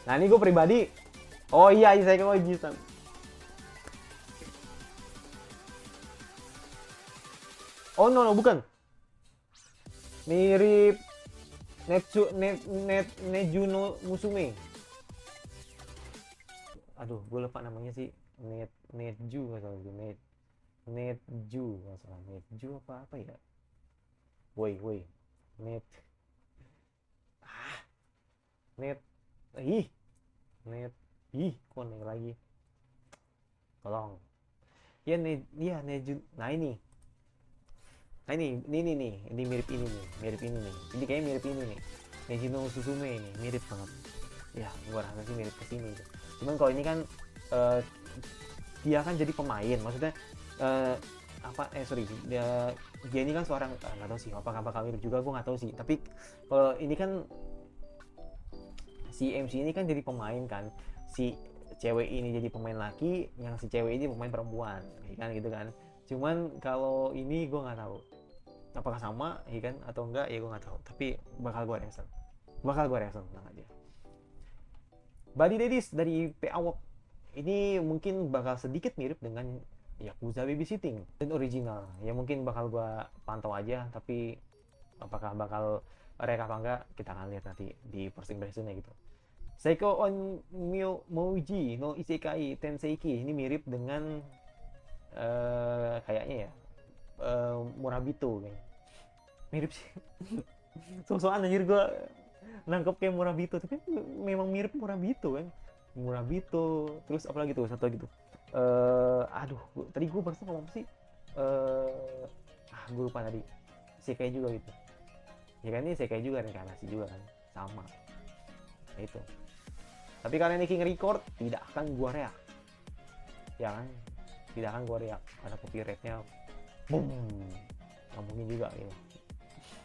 nah ini gue pribadi, oh iya saya kau Oji-san. Oh no bukan, mirip Nejuno Musume. Aduh, gue lupa namanya sih. Netju nggak salah. Netju nggak salah. Netju apa ya? Woi. Net. Kok nih lagi? Tolong. Ya Neju. Nah ini mirip ini nih. Ini kayaknya mirip ini nih. Nejino Suzume ini mirip banget. Ya, gua rasa sih mirip kesini. Cuman kalau ini kan dia kan jadi pemain. Maksudnya dia ini kan seorang nggak tahu sih apakah bakal mirip juga, gua nggak tahu sih. Tapi kalau ini kan si MC ini kan jadi pemain kan. Si cewek ini jadi pemain laki, yang si cewek ini pemain perempuan, kan gitu kan. Cuman kalau ini gue nggak tahu apakah sama ya kan atau enggak, ya gue nggak tahu, tapi bakal gue reaction tenang aja. Body Daddies dari PAWOK ini mungkin bakal sedikit mirip dengan Yakuza Babysitting dan original ya, mungkin bakal gue pantau aja, tapi apakah bakal rek apa enggak kita akan lihat nanti di first impressionnya gitu. Seiko on Mouji no Isekai Tenseiki ini mirip dengan kayaknya ya Murabito kayaknya. Mirip sih. So-soan anjir gue nangkep kayak Murabito, tapi memang mirip Murabito kan. Murabito, terus apa lagi tuh satu lagi tuh. Aduh, tadi gue barusan ngomong sih. Gue lupa tadi. Isekai juga gitu. Ya kan ini Isekai juga, reinkarnasi juga kan. Sama. Nah, itu. Tapi karena ini King Record, tidak akan gue reak. Ya kan? Tidak akan gue reak karena copyrightnya boom. Nggak mungkin juga gitu.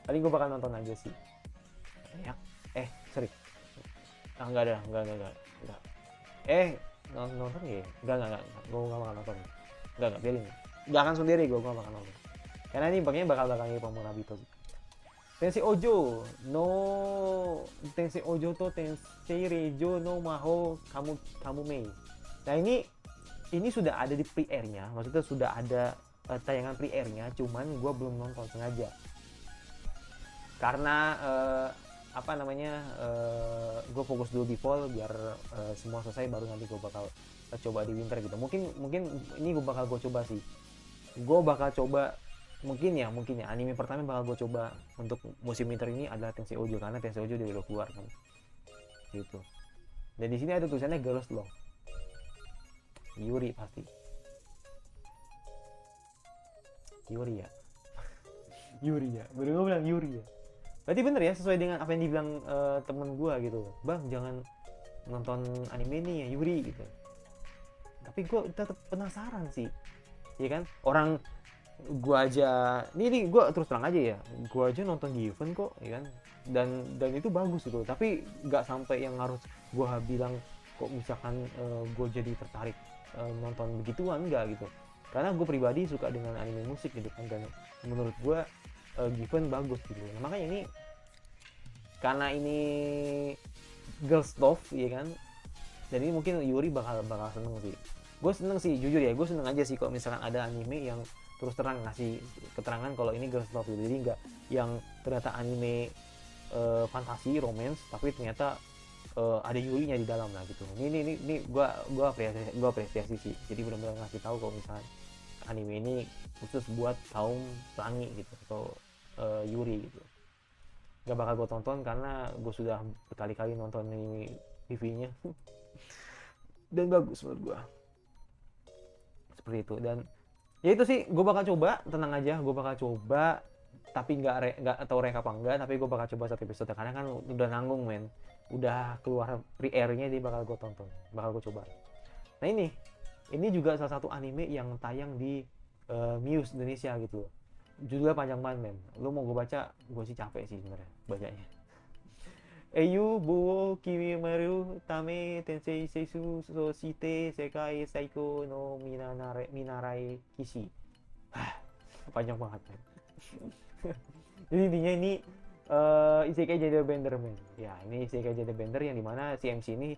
Tadi gue bakal nonton aja sih. Ya. Sorry. Enggak. Nonton ya? Enggak. Gue nggak bakal nonton. Enggak, biarin. Gak akan sendiri gue bakal nonton. Karena ini bakal mirip Murabito sih. Tensei Ojo to Tensei Rejo no Maho kamu Mei. Nah ini sudah ada di pre-air-nya, maksudnya sudah ada tayangan pre-air-nya, cuman gue belum nonton sengaja. Karena gue fokus dulu di fall biar semua selesai baru nanti gue bakal coba di winter gitu. Mungkin ini gue bakal coba sih. Gue bakal coba mungkin ya anime pertama bakal gue coba untuk musim winter ini adalah Tensei Ojo, karena Tensei Ojo udah keluar kan gitu. Dan di sini ada tulisannya Girls Love Yuri, pasti Yuri ya baru gue bilang Yuri ya, berarti bener ya, sesuai dengan apa yang dibilang temen gue gitu, bang jangan nonton anime ini ya Yuri gitu. Tapi gue tetap penasaran sih, ya kan, orang gue aja ini gue terus terang aja ya, gue aja nonton Given kok, ya kan, dan itu bagus gitu, tapi nggak sampai yang harus gue bilang kok misalkan gue jadi tertarik nonton begituan, enggak gitu, karena gue pribadi suka dengan anime musik gitu kan, dan menurut gue Given bagus gitu. Nah, makanya ini karena ini girls love ya kan, dan ini mungkin Yuri bakal seneng sih. Gue seneng sih, jujur ya, gue seneng aja sih kalau misalkan ada anime yang terus terang ngasih keterangan kalau ini girls love gitu. Jadi nggak yang ternyata anime fantasi romance tapi ternyata ada Yuri-nya di dalam lah gitu. Ini gue apresiasi sih. Jadi benar-benar ngasih tahu kalau misalkan anime ini khusus buat kaum pelangi gitu, atau Yuri gitu. Gak bakal gue tonton karena gue sudah berkali-kali nonton ini TV-nya dan bagus menurut gue seperti itu. Dan ya itu sih, gue bakal coba, tenang aja, gue bakal coba, tapi nggak tahu rek apa enggak, tapi gue bakal coba satu episode karena kan udah nanggung men, udah keluar pre-airnya, jadi bakal gue tonton, bakal gue coba. Nah ini juga salah satu anime yang tayang di Muse Indonesia gitu, judulnya panjang banget men, lu mau gue baca, gue sih capek sih sebenarnya bacanya. Eiyu Bowo Kimimaru Tame Tensei Seisu Soshite Sekai Saiko no Minarai Kishi. Panjang banget men. Jadi intinya ini Isekai Genderbender men. Ya ini Isekai Genderbender yang dimana si MC ini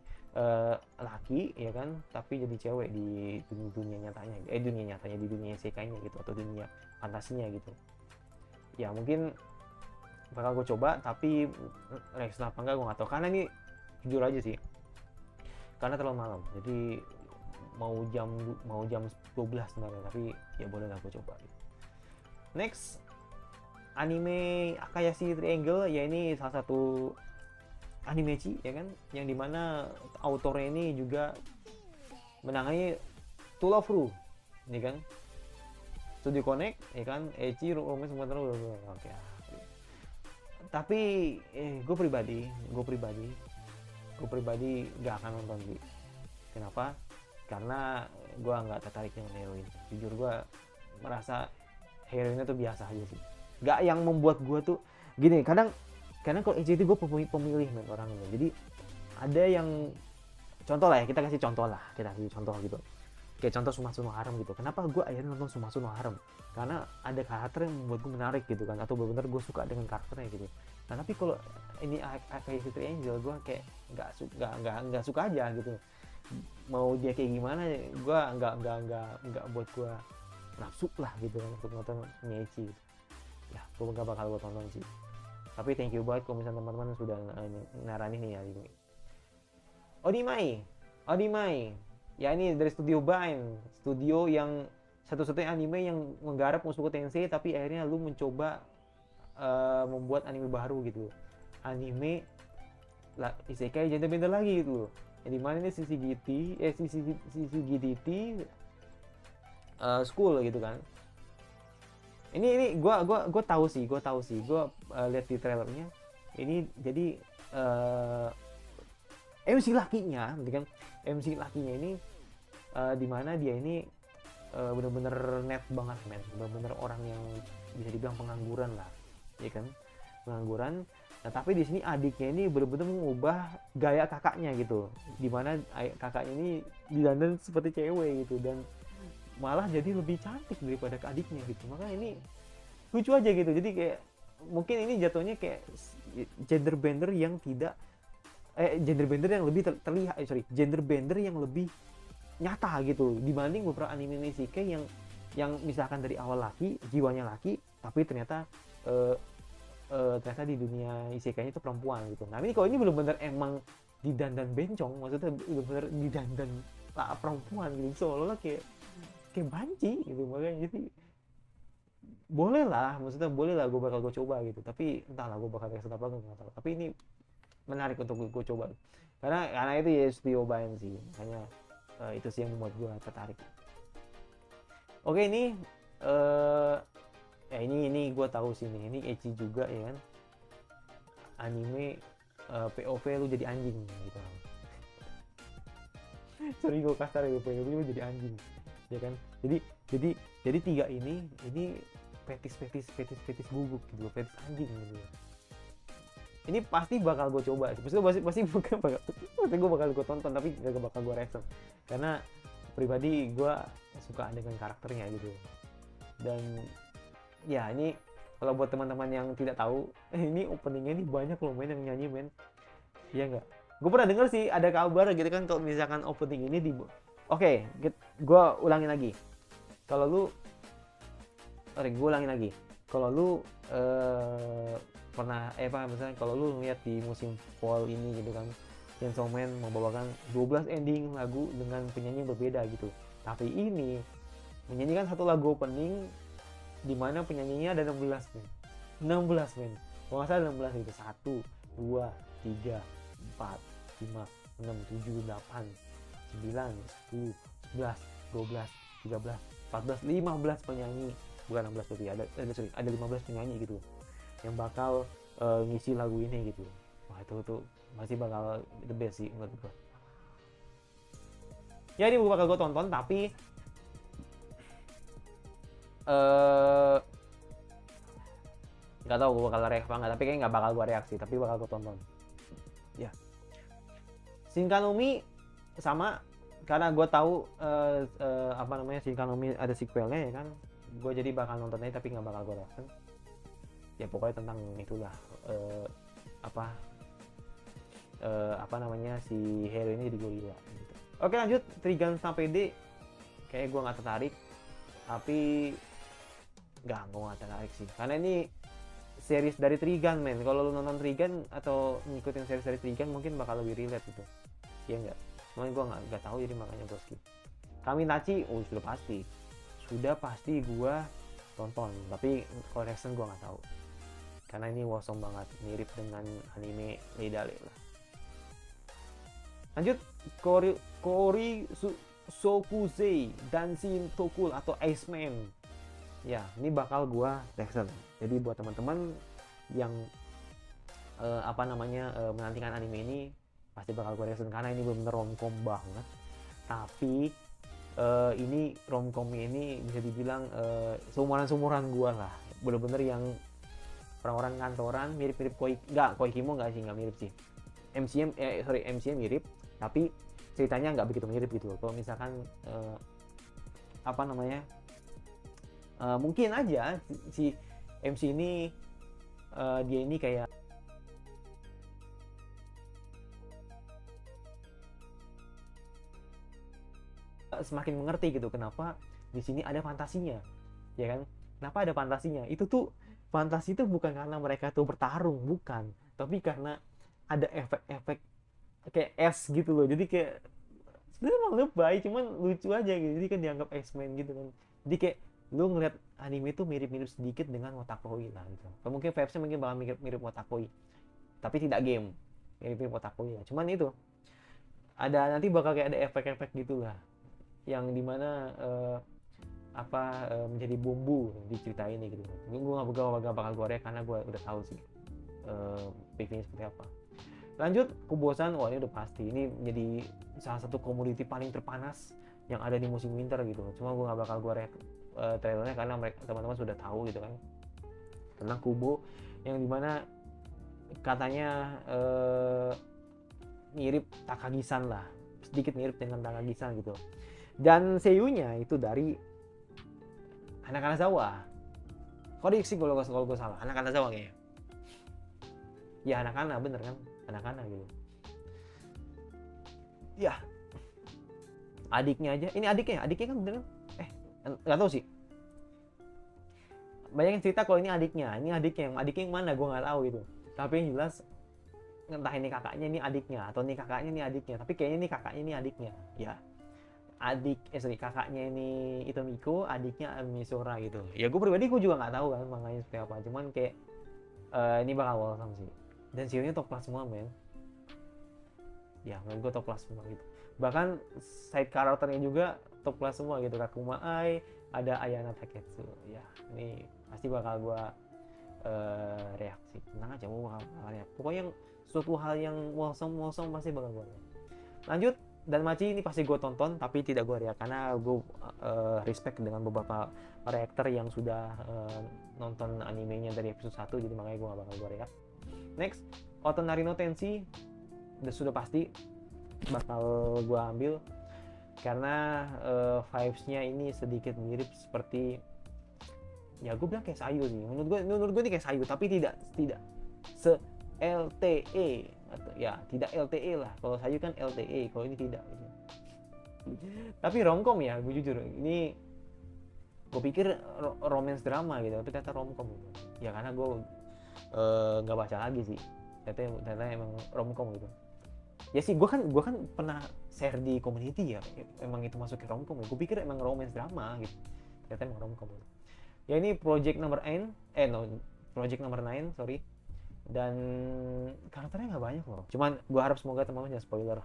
laki ya kan, tapi jadi cewek di dunia nyatanya. Di dunia Isekai-nya gitu, atau dunia fantasinya gitu. Ya mungkin bakal gue coba, tapi reaction apa enggak gue nggak tahu, karena ini jujur aja sih, karena terlalu malam, jadi mau jam 12 sebenarnya, tapi ya boleh lah gue coba. Next anime Akayashi Triangle, ya ini salah satu anime ya kan, yang dimana autornya ini juga menangani To Love Ru ini kan, Studio Connect ya kan, Echi Romance semua terus. Oke. Tapi gue pribadi gak akan nonton sih. Kenapa? Karena gue nggak tertarik dengan heroin. Jujur gue merasa heroinnya tuh biasa aja sih. Gak yang membuat gue tuh gini. Kadang kalau itu gue pemilih men orangnya. Jadi ada yang contoh lah ya, kita kasih contoh gitu. Kayak contoh Sumatsu no Harem gitu. Kenapa gue akhirnya nonton Sumatsu no Harem? Karena ada karakter yang membuat gue menarik gitu kan, atau benar-benar gue suka dengan karakternya gitu. Nah tapi kalau ini Akayashi Triangle, gue kayak nggak suka aja gitu. Mau dia kayak gimana, gue nggak buat gue nafsu lah gitu kan untuk nonton Echi gitu. Ya gue nggak bakal gue tonton sih. Tapi thank you banget kalau misalnya teman-teman sudah nyaranin nih anime. Odimai. Ya ini dari studio Bind, studio yang satu-satunya anime yang menggarap Mushoku Tensei, tapi akhirnya lu mencoba membuat anime baru gitu. Anime isekai gender bender lagi gitu. Yang dimana ini CCGT school gitu kan. Ini gue tahu sih, gue lihat di trailernya. Ini jadi MC lakinya, gitu kan? MC lakinya ini dimana dia ini bener-bener net banget men, bener-bener orang yang bisa dibilang pengangguran lah, ya kan? Pengangguran. Nah tapi di sini adiknya ini bener-bener mengubah gaya kakaknya gitu, dimana kakaknya ini didandan seperti cewek gitu dan malah jadi lebih cantik daripada adiknya gitu. Makanya ini lucu aja gitu. Jadi kayak mungkin ini jatuhnya kayak gender bender yang tidak gender bender yang lebih terlihat gender bender yang lebih nyata gitu dibanding beberapa anime isekai yang misalkan dari awal laki, jiwanya laki, tapi ternyata ternyata di dunia isekainya itu perempuan gitu. Nah ini kalau ini benar-benar emang didandan bencong, maksudnya benar-benar didandan perempuan gitu, seolah-olah kayak banci gitu. Makanya jadi boleh lah, maksudnya boleh lah, gue coba gitu, tapi entahlah gue bakal reaksi apa nggak tahu. Tapi ini menarik untuk gue coba karena itu ya studio Bind sih, makanya itu sih yang membuat gue tertarik. Oke, ini ini gue tahu sih nih, ini ecchi juga ya kan, anime POV lu jadi anjing gitu. Sorry gue kasar ya, POV lu jadi anjing ya kan. Jadi tiga ini fetis guguk gitu, fetis anjing gitu. Ini pasti bakal gue coba, pasti bukan gue bakal gue tonton, tapi gak bakal gue reaction karena pribadi gue suka dengan karakternya gitu. Dan ya ini kalau buat teman-teman yang tidak tahu, ini openingnya ini banyak loh men yang nyanyi men, iya nggak? Gue pernah denger sih ada kabar gitu kan, kalau misalkan opening ini Oke, gue ulangin lagi. Kalau lu pernah misalnya kalau lu ngeliat di musim fall ini gitu kan, Chainsaw Man membawakan 12 ending lagu dengan penyanyi yang berbeda gitu. Tapi ini menyanyikan satu lagu opening di mana penyanyinya ada 16 men. Kalau nggak salah 16 itu 1, 2, 3, 4, 5, 6, 7, 8, 9, 10, 11, 12, 13, 14, 15 penyanyi, bukan 16 tapi ada 15 penyanyi gitu yang bakal ngisi lagu ini gitu. Wah itu tuh masih bakal the best sih menurut gue. Ya ini bakal gue tonton, tapi nggak tahu gue bakal reaksi apa nggak, tapi kayaknya nggak bakal gue reaksi, tapi bakal gue tonton ya. Shinkanumi sama, karena gue tahu Shinkanumi ada sequelnya ya kan, gue jadi bakal nonton aja tapi nggak bakal gue reaksi. Ya pokoknya tentang itulah si hero ini di gorila gitu. Oke lanjut, Trigun sampai D kayak gue nggak tertarik, tapi gue nggak tertarik sih karena ini series dari Trigun men. Kalau lu nonton Trigun atau ngikutin series dari Trigun mungkin bakal lebih relate gitu ya nggak. Cuman gue nggak tahu, jadi makanya gue skip. Kaminachi sudah pasti gue tonton, tapi collection gue nggak tahu karena ini wosong banget, mirip dengan anime Leidale lah. Lanjut, Kori Sokuzei Danshin Tokul atau Iceman. Ya, ini bakal gua reaction. Jadi buat teman-teman yang menantikan anime ini pasti bakal gua reaction karena ini bener-bener romcom banget. Tapi ini romcomnya ini bisa dibilang seumuran gua lah. Bener-bener yang orang-orang kantoran, mirip-mirip Koikimo nggak mirip sih. MCM mirip, tapi ceritanya nggak begitu mirip gitu. Kalau misalkan mungkin aja si MC ini dia ini kayak semakin mengerti gitu kenapa di sini ada fantasinya, ya kan? Kenapa ada fantasinya? Itu tuh fantasi itu bukan karena mereka tuh bertarung, bukan, tapi karena ada efek-efek kayak es gitu loh. Jadi kayak sebenarnya emang lebay, cuman lucu aja gitu. Jadi kan dianggap X-Men gitu kan. Jadi kayak lu ngeliat anime itu mirip-mirip sedikit dengan Wotakoi lah gitu. Atau mungkin vibes-nya mungkin bakal mirip Wotakoi, tapi tidak game. Mirip-mirip Wotakoi ya. Cuman itu ada nanti bakal kayak ada efek-efek gitulah, yang dimana menjadi bumbu di cerita ini gitu. Ini gue gak bakal gue rek karena gue udah tahu sih previewnya seperti apa. Lanjut, Kubosan, wah ini udah pasti. Ini menjadi salah satu komoditi paling terpanas yang ada di musim winter gitu. Cuma gue gak bakal gue rek trailernya karena mereka teman-teman sudah tahu gitu kan. Tentang Kubo yang dimana katanya mirip Takagi-san lah. Sedikit mirip dengan Takagi-san gitu. Dan seiyunya itu dari Anak Kanazawa. Koreksi kalau gue salah. Anak Kanazawa kayaknya. Ya anak-anak bener kan? Anak-anak gitu. Ya. Adiknya aja. Ini adiknya kan bener kan? Nggak tahu sih. Banyak yang cerita kalau ini adiknya. Ini adiknya yang mana? Gue nggak tahu gitu. Tapi yang jelas entah ini kakaknya, ini adiknya, atau ini kakaknya, ini adiknya. Tapi kayaknya ini kakaknya, ini adiknya. Ya. Kakaknya ini Itomiko, adiknya Misora gitu. Ya gue pribadi gue juga nggak tahu kan manganya seperti apa. Cuman kayak ini bakal wholesome sih. Dan sionya top class semua men. Ya menurut gue top class semua gitu. Bahkan side karakternya juga top class semua gitu. Kakuma Ai, ada Ayana Taketsu. Ya ini pasti bakal gue reaksi. Tenang aja, gue bakal reaksi. Pokoknya yang suatu hal yang wholesome pasti bakal gue reaksi. Lanjut, Dan Machi ini pasti gue tonton, tapi tidak gue react karena gue respect dengan beberapa reaktor yang sudah nonton animenya dari episode 1, jadi makanya gue gak bakal gue react. Next, Otonari no Tenshi sudah pasti bakal gue ambil karena vibes-nya ini sedikit mirip seperti, ya gue bilang kayak Sayu sih. Menurut gue ini kayak Sayu, tapi tidak se LTE atau ya tidak LTE lah. Kalau Sayu kan LTE, kalau ini tidak gitu. Tapi romcom ya, gue jujur ini gue pikir romance drama gitu, tapi ternyata romcom gitu. Ya karena gue nggak baca lagi sih, ternyata emang romcom gitu. Ya sih, gue kan pernah share di community ya, emang itu masuk ke romcom ya. Gue pikir emang romance drama gitu, ternyata emang romcom gitu. Ya ini project number 9, sorry. Dan karakternya nggak banyak loh. Cuman gue harap semoga teman-teman jangan spoiler.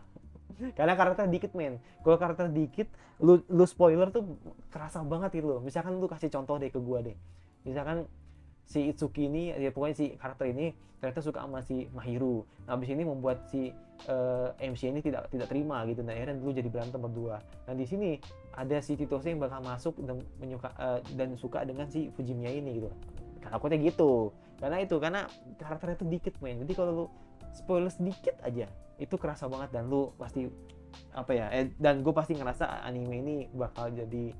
Karena karakter dikit men. Kalau karakter dikit, lu spoiler tuh kerasa banget gitu loh. Misalkan lu kasih contoh deh ke gue deh. Misalkan si Itsuki ini, ya pokoknya si karakter ini ternyata suka sama si Mahiru. Nah, abis ini membuat si MC ini tidak terima gitu. Nah, akhirnya dulu jadi berantem berdua. Nah, di sini ada si Titose yang bakal masuk dan suka dengan si Fujimiya ini gitu. Takutnya gitu. Karena karakternya itu dikit men. Jadi kalau lu spoiler sedikit aja, itu kerasa banget dan lu pasti dan gue pasti ngerasa anime ini bakal jadi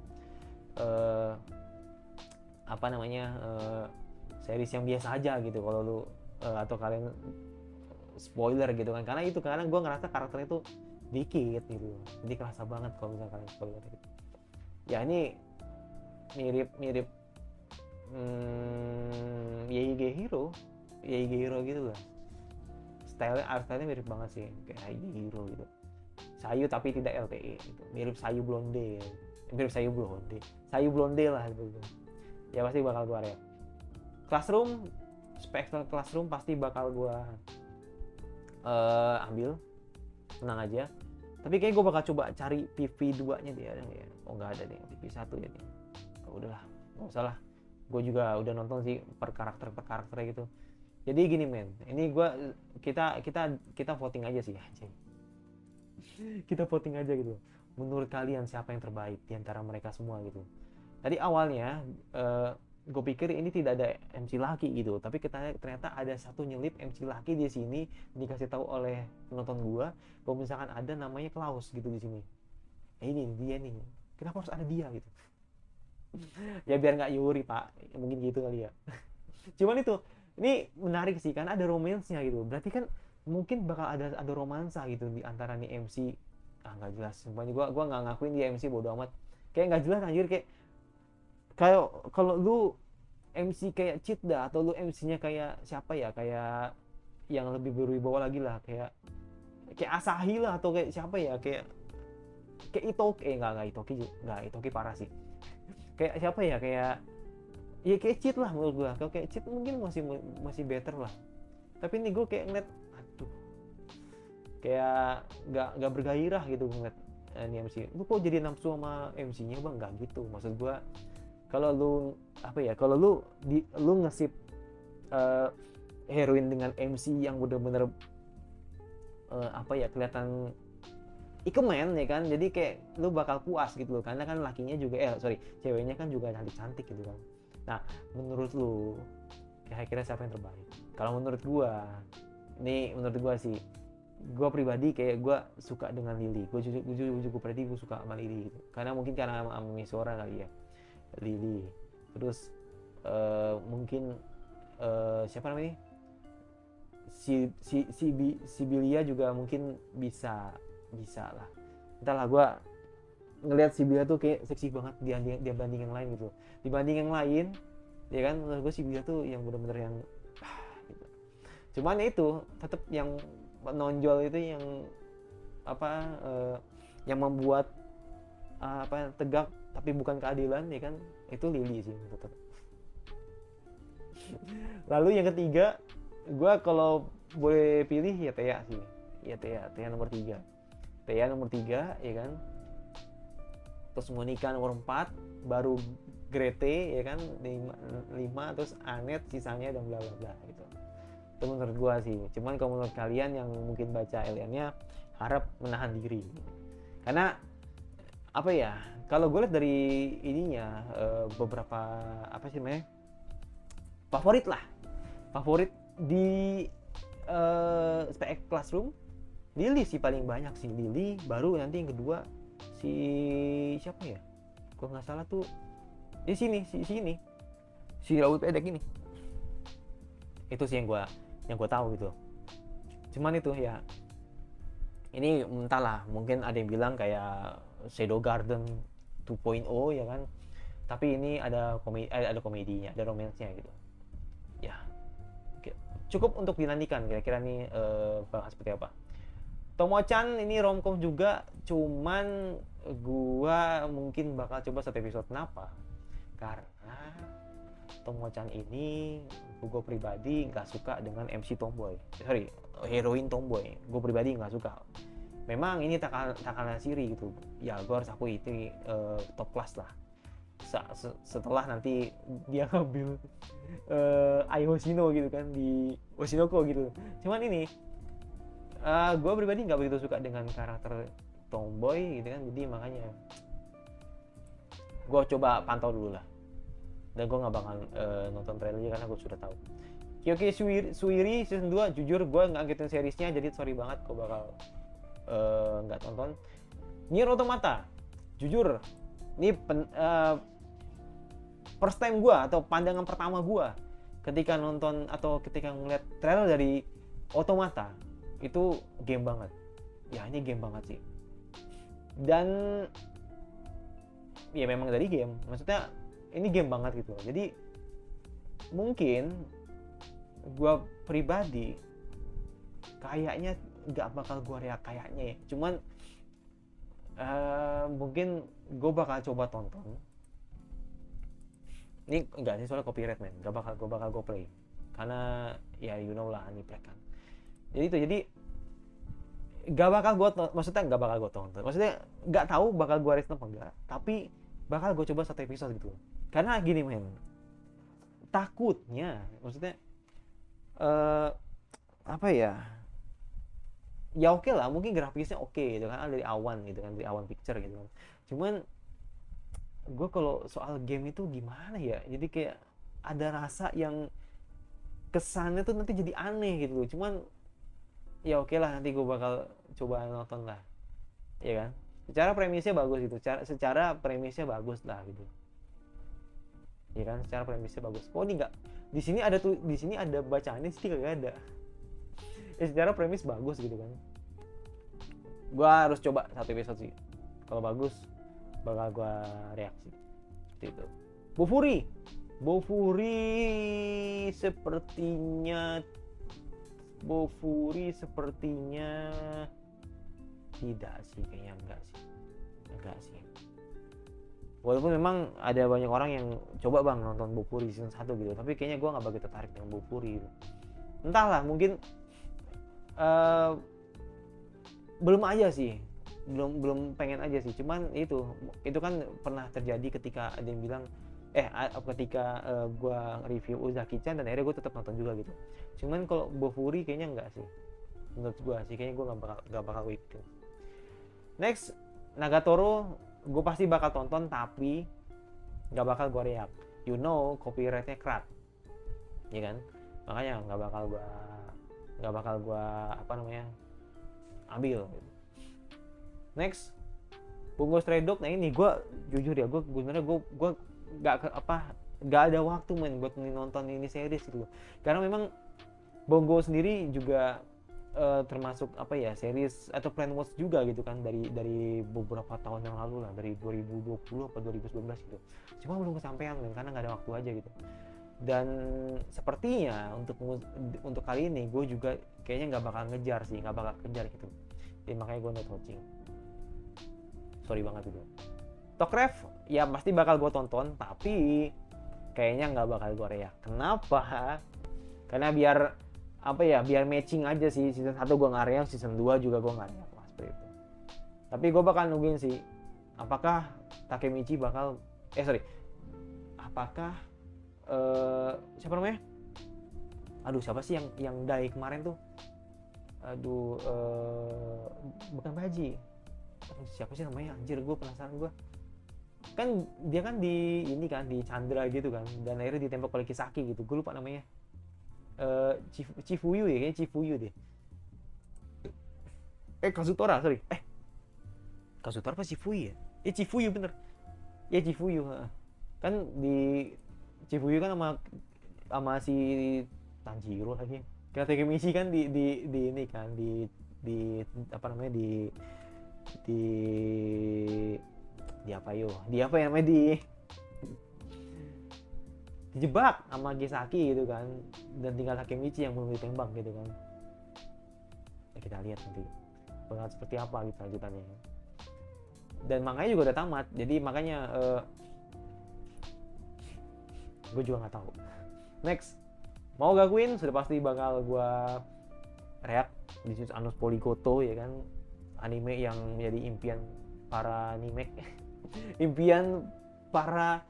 series yang biasa aja gitu kalau lu atau kalian spoiler gitu kan. Karena gue ngerasa karakternya itu dikit gitu. Jadi kerasa banget kalau misalnya kalian spoiler gitu. Ya ini mirip Yaige Hero gitu lah. Style-nya mirip banget sih kayak Yaige Hero gitu. Sayu tapi tidak LTE gitu. Mirip Sayu Blonde. Sayu Blonde lah gitu. Ya pasti bakal gua react. Classroom pasti bakal gua ambil. Tenang aja. Tapi kayak gua bakal coba cari PV2 nya dia ada nggak ya? Oh nggak ada nih, PV1 ya nih. Oh, udahlah, nggak usah lah. Gue juga udah nonton sih per karakter gitu. Jadi gini men, ini kita voting aja sih anjing. Kita voting aja gitu. Menurut kalian siapa yang terbaik di antara mereka semua gitu. Tadi awalnya gue pikir ini tidak ada MC laki gitu, tapi ternyata ada satu nyelip MC laki di sini, dikasih tahu oleh penonton gue bahwa misalkan ada namanya Klaus gitu di sini. Ini dia nih. Kenapa harus ada dia gitu? Ya biar nggak Yuri pak, mungkin gitu kali ya. Cuman ini menarik sih karena ada romansnya gitu. Berarti kan mungkin bakal ada romansa gitu di antara nih MC. Nggak jelas. Sumpahnya gue nggak ngakuin dia MC, bodo amat. Kayak nggak jelas anjir, kayak kalau lu MC kayak Cheat dah, atau lu MC-nya kayak siapa ya, kayak yang lebih berwibawa lagi lah, kayak Asahi lah, atau kayak siapa ya, kayak Itoki, enggak Itoki juga, enggak, Itoki parah sih. Kayak siapa ya, kayak ya kayak Cheat lah menurut gua. Kalau kayak Cheat mungkin masih better lah. Tapi ini gue kayak ngeliat, aduh, kayak nggak bergairah gitu ngeliat ini MC. Lu kok jadi nafsu sama MC-nya bang? Nggak gitu. Maksud gua, kalau lu apa ya, kalau lu ngesip heroin dengan MC yang bener-bener apa ya, kelihatan ikemen ya kan, jadi kayak lu bakal puas gitu loh, karena kan lakinya juga ceweknya kan juga cantik gitu kan. Nah, menurut lu kira-kira siapa yang terbaik? Kalau menurut gua, sih, gua pribadi kayak gua suka dengan Lily. Gua jujur pribadi gua suka sama Lily gitu. Karena mungkin karena sama Misora kali ya, Lily. Terus mungkin siapa namanya? Si Bilia juga mungkin bisa lah. Entahlah, gue ngelihat si Bilia tuh kayak seksi banget dia banding yang lain gitu. Dibanding yang lain, ya kan, menurut gue si Bilia tuh yang benar-benar yang gitu. Cuman itu tetap yang menonjol itu yang apa, yang membuat tegak tapi bukan keadilan, ya kan, itu Lily sih tetap. Lalu yang ketiga, gue kalau boleh pilih ya Thea sih. Ya Thea nomor 3. Thea nomor 3 ya kan. Terus Monica nomor 4, baru Grete ya kan 5, terus Anet sisanya dan bla bla bla gitu. Itu menurut gue sih. Cuman kalau menurut kalian yang mungkin baca aliennya, harap menahan diri. Karena apa ya? Kalau gue lihat dari ininya beberapa apa sih namanya? Favorit di SPX Classroom, Lily sih paling banyak sih. Lily, baru nanti yang kedua si siapa ya, kalau nggak salah tuh di sini si Raul Pedek ini. Itu sih yang gue tahu gitu. Cuman itu ya, ini entahlah, mungkin ada yang bilang kayak Shadow Garden 2.0 ya kan, tapi ini ada komedinya, ada romansnya gitu ya. Cukup untuk dinantikan kira-kira nih bakal seperti apa. Tomo-chan ini romcom juga, cuman gua mungkin bakal coba satu episode. Kenapa? Karena Tomo-chan ini gua pribadi nggak suka dengan MC tomboy, heroin tomboy. Gua pribadi nggak suka. Memang ini Takana Shiri gitu ya, gua harus akui itu top class lah. Setelah nanti dia ngambil Ai Hoshino gitu kan di Oshinoko gitu. Cuman ini gue pribadi nggak begitu suka dengan karakter tomboy gitu kan, jadi makanya gue coba pantau dulu lah, dan gue nggak bakal nonton trailernya karena gue sudah tahu. Kyoki Suiri season 2, jujur gue nggak ngikutin seriesnya, jadi sorry banget gue bakal nggak tonton. Nier Automata, jujur ini first time gue atau pandangan pertama gue ketika nonton atau ketika ngeliat trailer dari Automata, itu game banget ya. Ini game banget sih, dan ya memang dari game, maksudnya ini game banget gitu. Jadi mungkin gue pribadi kayaknya nggak bakal gue reak kayaknya ya, cuman mungkin gue bakal coba tonton. Ini enggak sih, soalnya copyright men, gue bakal gue play karena ya you know lah, Aniplay kan. Jadi nggak bakal gue tonton, maksudnya nggak tahu bakal gue react apa enggak, tapi bakal gue coba satu episode gitu. Karena gini men, takutnya maksudnya apa ya oke lah, mungkin grafisnya oke gitu kan, dari Awan gitu kan, dari Awan Picture gitu kan. Cuman gue kalau soal game itu gimana ya, jadi kayak ada rasa yang kesannya tuh nanti jadi aneh gitu loh. Cuman ya oke lah, nanti gue bakal coba nonton lah, ya kan. Secara premisnya bagus gitu, secara premisnya bagus lah gitu, ya kan. Secara premisnya bagus. Oh ini nggak, di sini ada bacaannya sih, kagak ada. Ya secara premis bagus gitu kan. Gue harus coba satu episode sih, kalau bagus bakal gue reaksi seperti itu. Bofuri Bofuri sepertinya tidak sih, kayaknya enggak sih. Walaupun memang ada banyak orang yang coba bang nonton Bofuri season 1 gitu, tapi kayaknya gue nggak begitu tertarik dengan Bofuri gitu. Entahlah, mungkin belum aja sih, belum pengen aja sih. Cuman itu kan pernah terjadi ketika ada yang bilang ketika gue review Uzaki-chan, dan akhirnya gue tetap nonton juga gitu. Cuman kalau Bofuri kayaknya enggak sih, menurut gue sih kayaknya gue nggak bakal gitu. Next, Nagatoro gue pasti bakal tonton tapi nggak bakal gue react. You know, copyrightnya kerat, ya kan? Makanya nggak bakal gue ambil gitu. Next, Bungo Stray Dog. Nah ini gue jujur ya, gue nggak ada waktu buat nonton ini series gitu, karena memang Bongo sendiri juga termasuk series atau plan watch juga gitu kan, dari beberapa tahun yang lalu lah, dari 2020 atau 2019 gitu. Cuma belum kesampaian karena nggak ada waktu aja gitu. Dan sepertinya untuk kali ini gue juga kayaknya nggak bakal kejar gitu. Jadi makanya gue not watching. Sorry banget itu. Tokref ya pasti bakal gue tonton, tapi kayaknya nggak bakal gue react. Kenapa? Karena biar matching aja sih. Season 1 gue nggak react, season 2 juga gue nggak react lah, seperti itu. Tapi gue bakal nungguin sih, apakah Takemichi bakal apakah siapa namanya? Siapa sih yang Dai kemarin tuh? Bukan Baji. Siapa sih namanya? Anjir, gue penasaran gue. Kan dia kan di Chandra gitu kan, dan akhirnya ditembak oleh Kisaki gitu. Gue lupa namanya. Chifuyu ya, kayaknya Chifuyu deh. Kazutora, sorry. Kazutora apa Chifuyu ya? Chifuyu bener. Ya Chifuyu. Kan di Chifuyu kan sama si Tanjiro lagi. Karena Takemichi kan di ini kan di dijebak sama Gisaki gitu kan, dan tinggal Takemichi yang belum ditembak gitu kan. Ya, kita lihat nanti bakal seperti apa gitu lanjutannya. Dan makanya juga udah tamat, jadi makanya gue juga nggak tahu. Next, mau Gakuin sudah pasti bakal gue react. This is Anus Poligoto ya kan, anime yang menjadi impian para anime impian para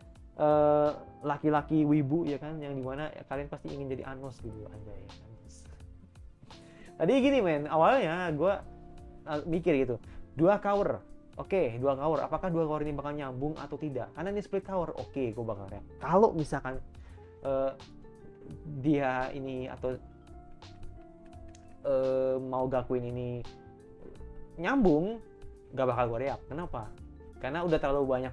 laki-laki wibu ya kan, yang dimana kalian pasti ingin jadi Anos gitu, anjay Anos. Tadi gini awalnya gue mikir gitu, 2 cover, oke, 2 cover, apakah 2 cover ini bakal nyambung atau tidak? Karena ini split cover, oke, gue bakal react. Kalau misalkan dia ini atau mau Gakuin ini nyambung, gak bakal gue react. Kenapa? Karena udah terlalu banyak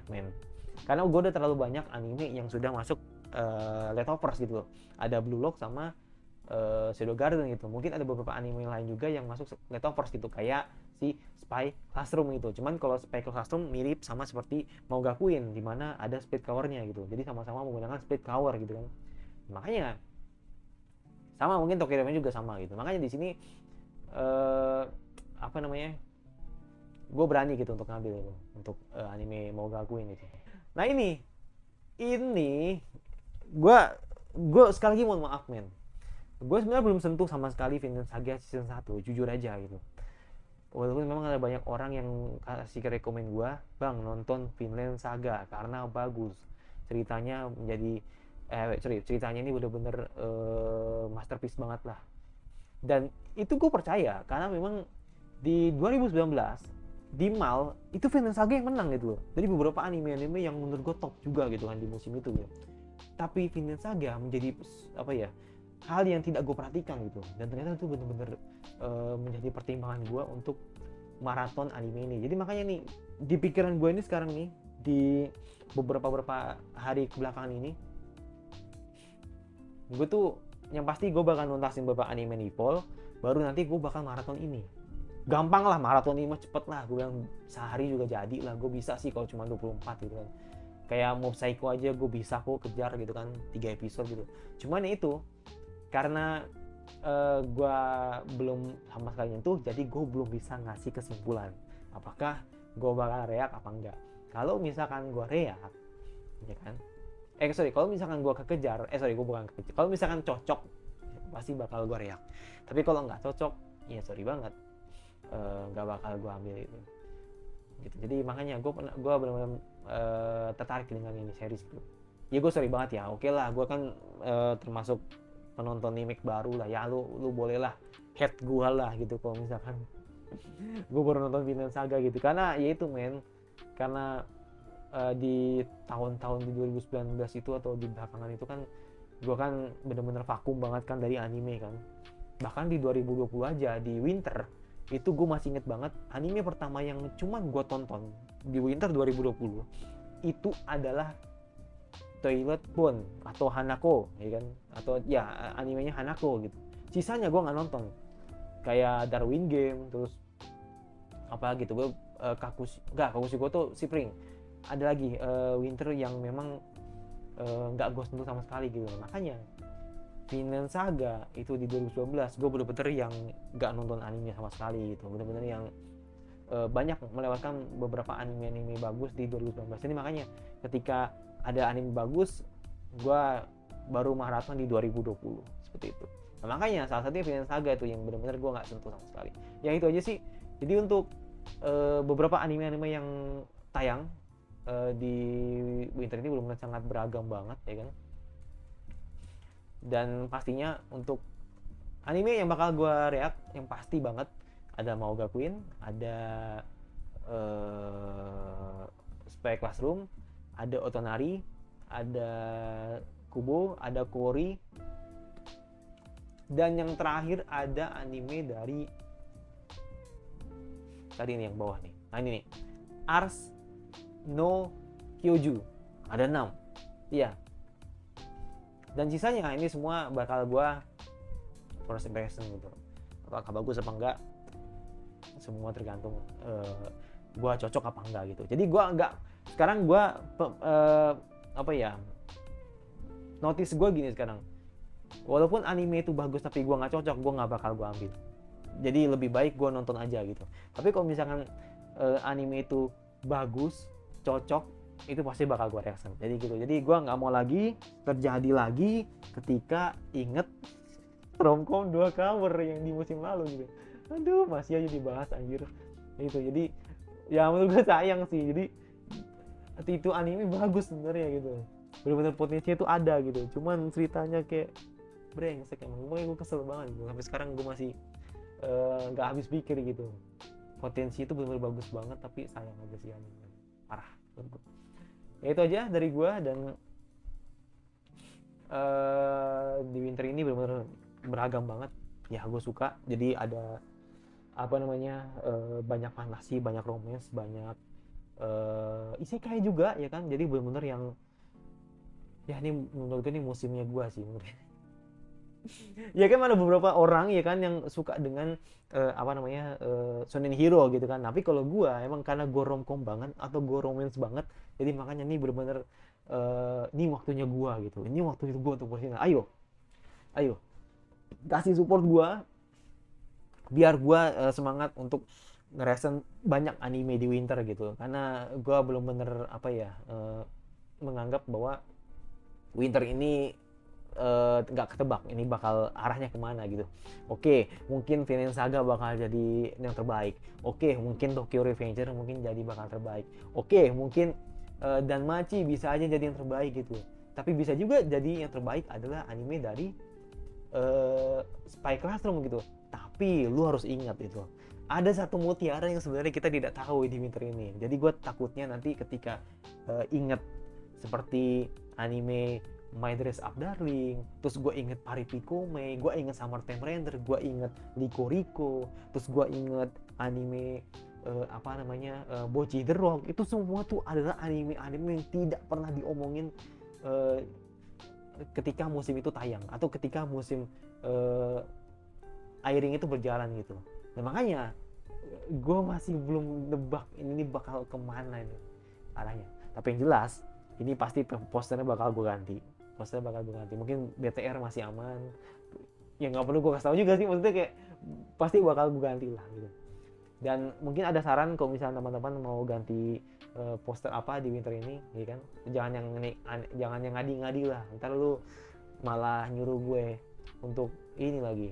karena gue udah terlalu banyak anime yang sudah masuk leftovers gitu loh. Ada Blue Lock sama Shadow Garden gitu. Mungkin ada beberapa anime lain juga yang masuk leftovers gitu, kayak si Spy Classroom gitu. Cuman kalau Spy Classroom mirip sama seperti mau Gakuin, dimana ada split covernya gitu. Jadi sama-sama menggunakan split cover gitu kan. Makanya sama, mungkin Tokyo Revenge juga sama gitu. Makanya di sini gue berani gitu untuk ngambil itu, untuk anime mau Gakuin itu. Nah ini gue sekali lagi mohon maaf gue sebenarnya belum sentuh sama sekali Vinland Saga season 1, jujur aja gitu. Walaupun memang ada banyak orang yang kasih rekomen gue, bang nonton Vinland Saga karena bagus, ceritanya menjadi ceritanya ini bener-bener masterpiece banget lah. Dan itu gue percaya, karena memang di 2019 di MAL itu Vinland Saga yang menang gitu loh. Dari beberapa anime-anime yang menurut gue top juga gitu kan di musim itu ya. Tapi Vinland Saga menjadi hal yang tidak gue perhatikan gitu. Dan ternyata itu benar-benar menjadi pertimbangan gue untuk maraton anime ini. Jadi makanya nih di pikiran gue ini sekarang nih, di beberapa hari kebelakangan ini, gue tuh yang pasti gue bakal nuntasin beberapa anime Nipol, baru nanti gue bakal maraton ini. Gampang lah maraton ini mah, cepet lah, gue bilang sehari juga jadi lah, gue bisa sih kalau cuma 24 gitu kan. Kayak Mob Psycho aja gue bisa kok kejar gitu kan, 3 episode gitu. Cuman ya itu karena gue belum sama sekali nyentuh, jadi gue belum bisa ngasih kesimpulan apakah gue bakal reak apa enggak. Kalau misalkan gue reak, ya kan, kalau misalkan gue kekejar, gue bukan kekejar, kalau misalkan cocok pasti bakal gue reak. Tapi kalau nggak cocok, ya sorry banget, nggak bakal gue ambil itu gitu. Jadi makanya gue benar-benar tertarik dengan ini series gitu. Ya gue sorry banget ya, oke lah, gue kan termasuk penonton remake baru lah ya, lu boleh lah hate gue lah gitu kalau misalkan gue baru nonton Vinland Saga gitu, karena ya itu men, karena di tahun-tahun di 2019 itu atau di belakangan itu kan gue kan bener-bener vakum banget kan dari anime kan. Bahkan di 2020 aja di winter itu gue masih inget banget, anime pertama yang cuman gue tonton di winter 2020 itu adalah Toilet Bone atau Hanako, ya kan, atau ya animenya Hanako gitu. Sisanya gue nggak nonton, kayak Darwin Game, terus apa gitu, gue Kakushiko tuh Spring, ada lagi Winter yang memang nggak gue sentuh sama sekali gitu. Makanya Vinland Saga itu di 2019 gue bener-bener yang nggak nonton anime sama sekali gitu, bener-bener yang banyak melewatkan beberapa anime-anime bagus di 2019. Jadi makanya ketika ada anime bagus, gue baru maraton di 2020 seperti itu. Nah, makanya salah satunya Vinland Saga itu yang benar-benar gue nggak sentuh sama sekali. Ya itu aja sih. Jadi untuk beberapa anime-anime yang tayang di winter ini benar-benar sangat beragam banget ya kan. Dan pastinya untuk anime yang bakal gue react yang pasti banget ada Maoga Queen, ada Spy Classroom, ada Otonari, ada Kubo, ada Kori, dan yang terakhir ada anime dari tadi nih yang bawah nih. Nah ini nih, Ars no Kyoju, ada 6. Iya. Dan sisanya ini semua bakal gua first impression gitu. Apakah bagus apa enggak? Semua tergantung gua cocok apa enggak gitu. Jadi gua enggak, sekarang gua notice gue gini sekarang, walaupun anime itu bagus tapi gue nggak cocok, gue nggak bakal gue ambil. Jadi lebih baik gue nonton aja gitu. Tapi kalau misalkan anime itu bagus, cocok, itu pasti bakal gue reaction. Jadi gitu. Jadi gue nggak mau lagi terjadi lagi ketika inget romcom 2 cover yang di musim lalu gitu. Aduh, masih aja dibahas anjir. Gitu. Jadi ya menurut gue sayang sih. Jadi itu anime bagus sebenarnya gitu, benar-benar potensinya itu ada gitu, cuman ceritanya kayak brengsek emang. Gue kesel banget gitu. Sampai sekarang gue masih nggak habis pikir gitu. Potensi itu benar-benar bagus banget tapi sayang aja sih anime, parah. Ya itu aja dari gue. Dan di winter ini benar-benar beragam banget ya, gue suka. Jadi ada banyak fantasi, banyak romance, banyak isekai juga ya kan. Jadi benar-benar yang ya ini menurut gue ini musimnya gue sih menurut ya kan ada beberapa orang ya kan yang suka dengan shonen hero gitu kan. Tapi kalau gue emang karena gue romcom banget atau gue romance banget, jadi makanya nih benar-benar ini waktunya gue gitu. Ini waktunya gue untuk bersih. Ayo kasih support gue biar gue semangat untuk ngereaction banyak anime di winter gitu. Karena gue belum bener menganggap bahwa winter ini nggak ketebak ini bakal arahnya kemana gitu. Oke, mungkin Vinland Saga bakal jadi yang terbaik. Oke, mungkin Tokyo Revenger mungkin jadi bakal terbaik. Oke, mungkin Danmachi bisa aja jadi yang terbaik gitu. Tapi bisa juga jadi yang terbaik adalah anime dari Spy Classroom gitu. Tapi lu harus ingat itu, ada satu mutiara yang sebenarnya kita tidak tahu di winter ini. Jadi gue takutnya nanti ketika inget seperti anime My Dress Up Darling, terus gue inget Paripikome, gue inget Summer Time Render, gue inget Liko Riko, terus gue inget anime Bocchi the Rock. Itu semua tuh adalah anime-anime yang tidak pernah diomongin ketika musim itu tayang atau ketika musim airing itu berjalan gitu. Nah makanya gue masih belum nebak ini bakal kemana ini arahnya. Tapi yang jelas ini pasti posternya bakal gue ganti. Mungkin BTR masih aman, ya nggak perlu gue kasih tahu juga sih, maksudnya kayak pasti bakal gue ganti lah gitu. Dan mungkin ada saran kalau misalnya teman-teman mau ganti poster apa di winter ini, ya kan, jangan yang ngadi-ngadi lah, ntar lu malah nyuruh gue untuk ini lagi,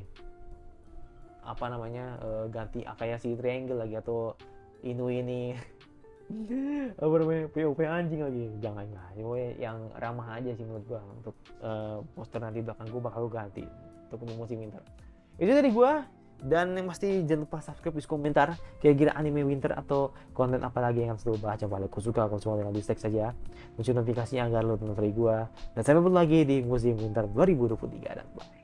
apa namanya, ganti Akayashi Triangle lagi, atau ini apa namanya, POV anjing lagi. Jangan lah, yang ramah aja sih menurut gua. Untuk poster nanti belakang gua bakal gua ganti untuk musim winter. Itu dari gua, dan yang pasti jangan lupa subscribe, di komentar kira-kira anime winter atau konten apa lagi yang harus lo bahas. Coba aku suka, kalau semua dengan dislike saja, muncul notifikasinya agar lo nonton dari gua. Dan sampai bertemu lagi di musim winter 2023, dan bye.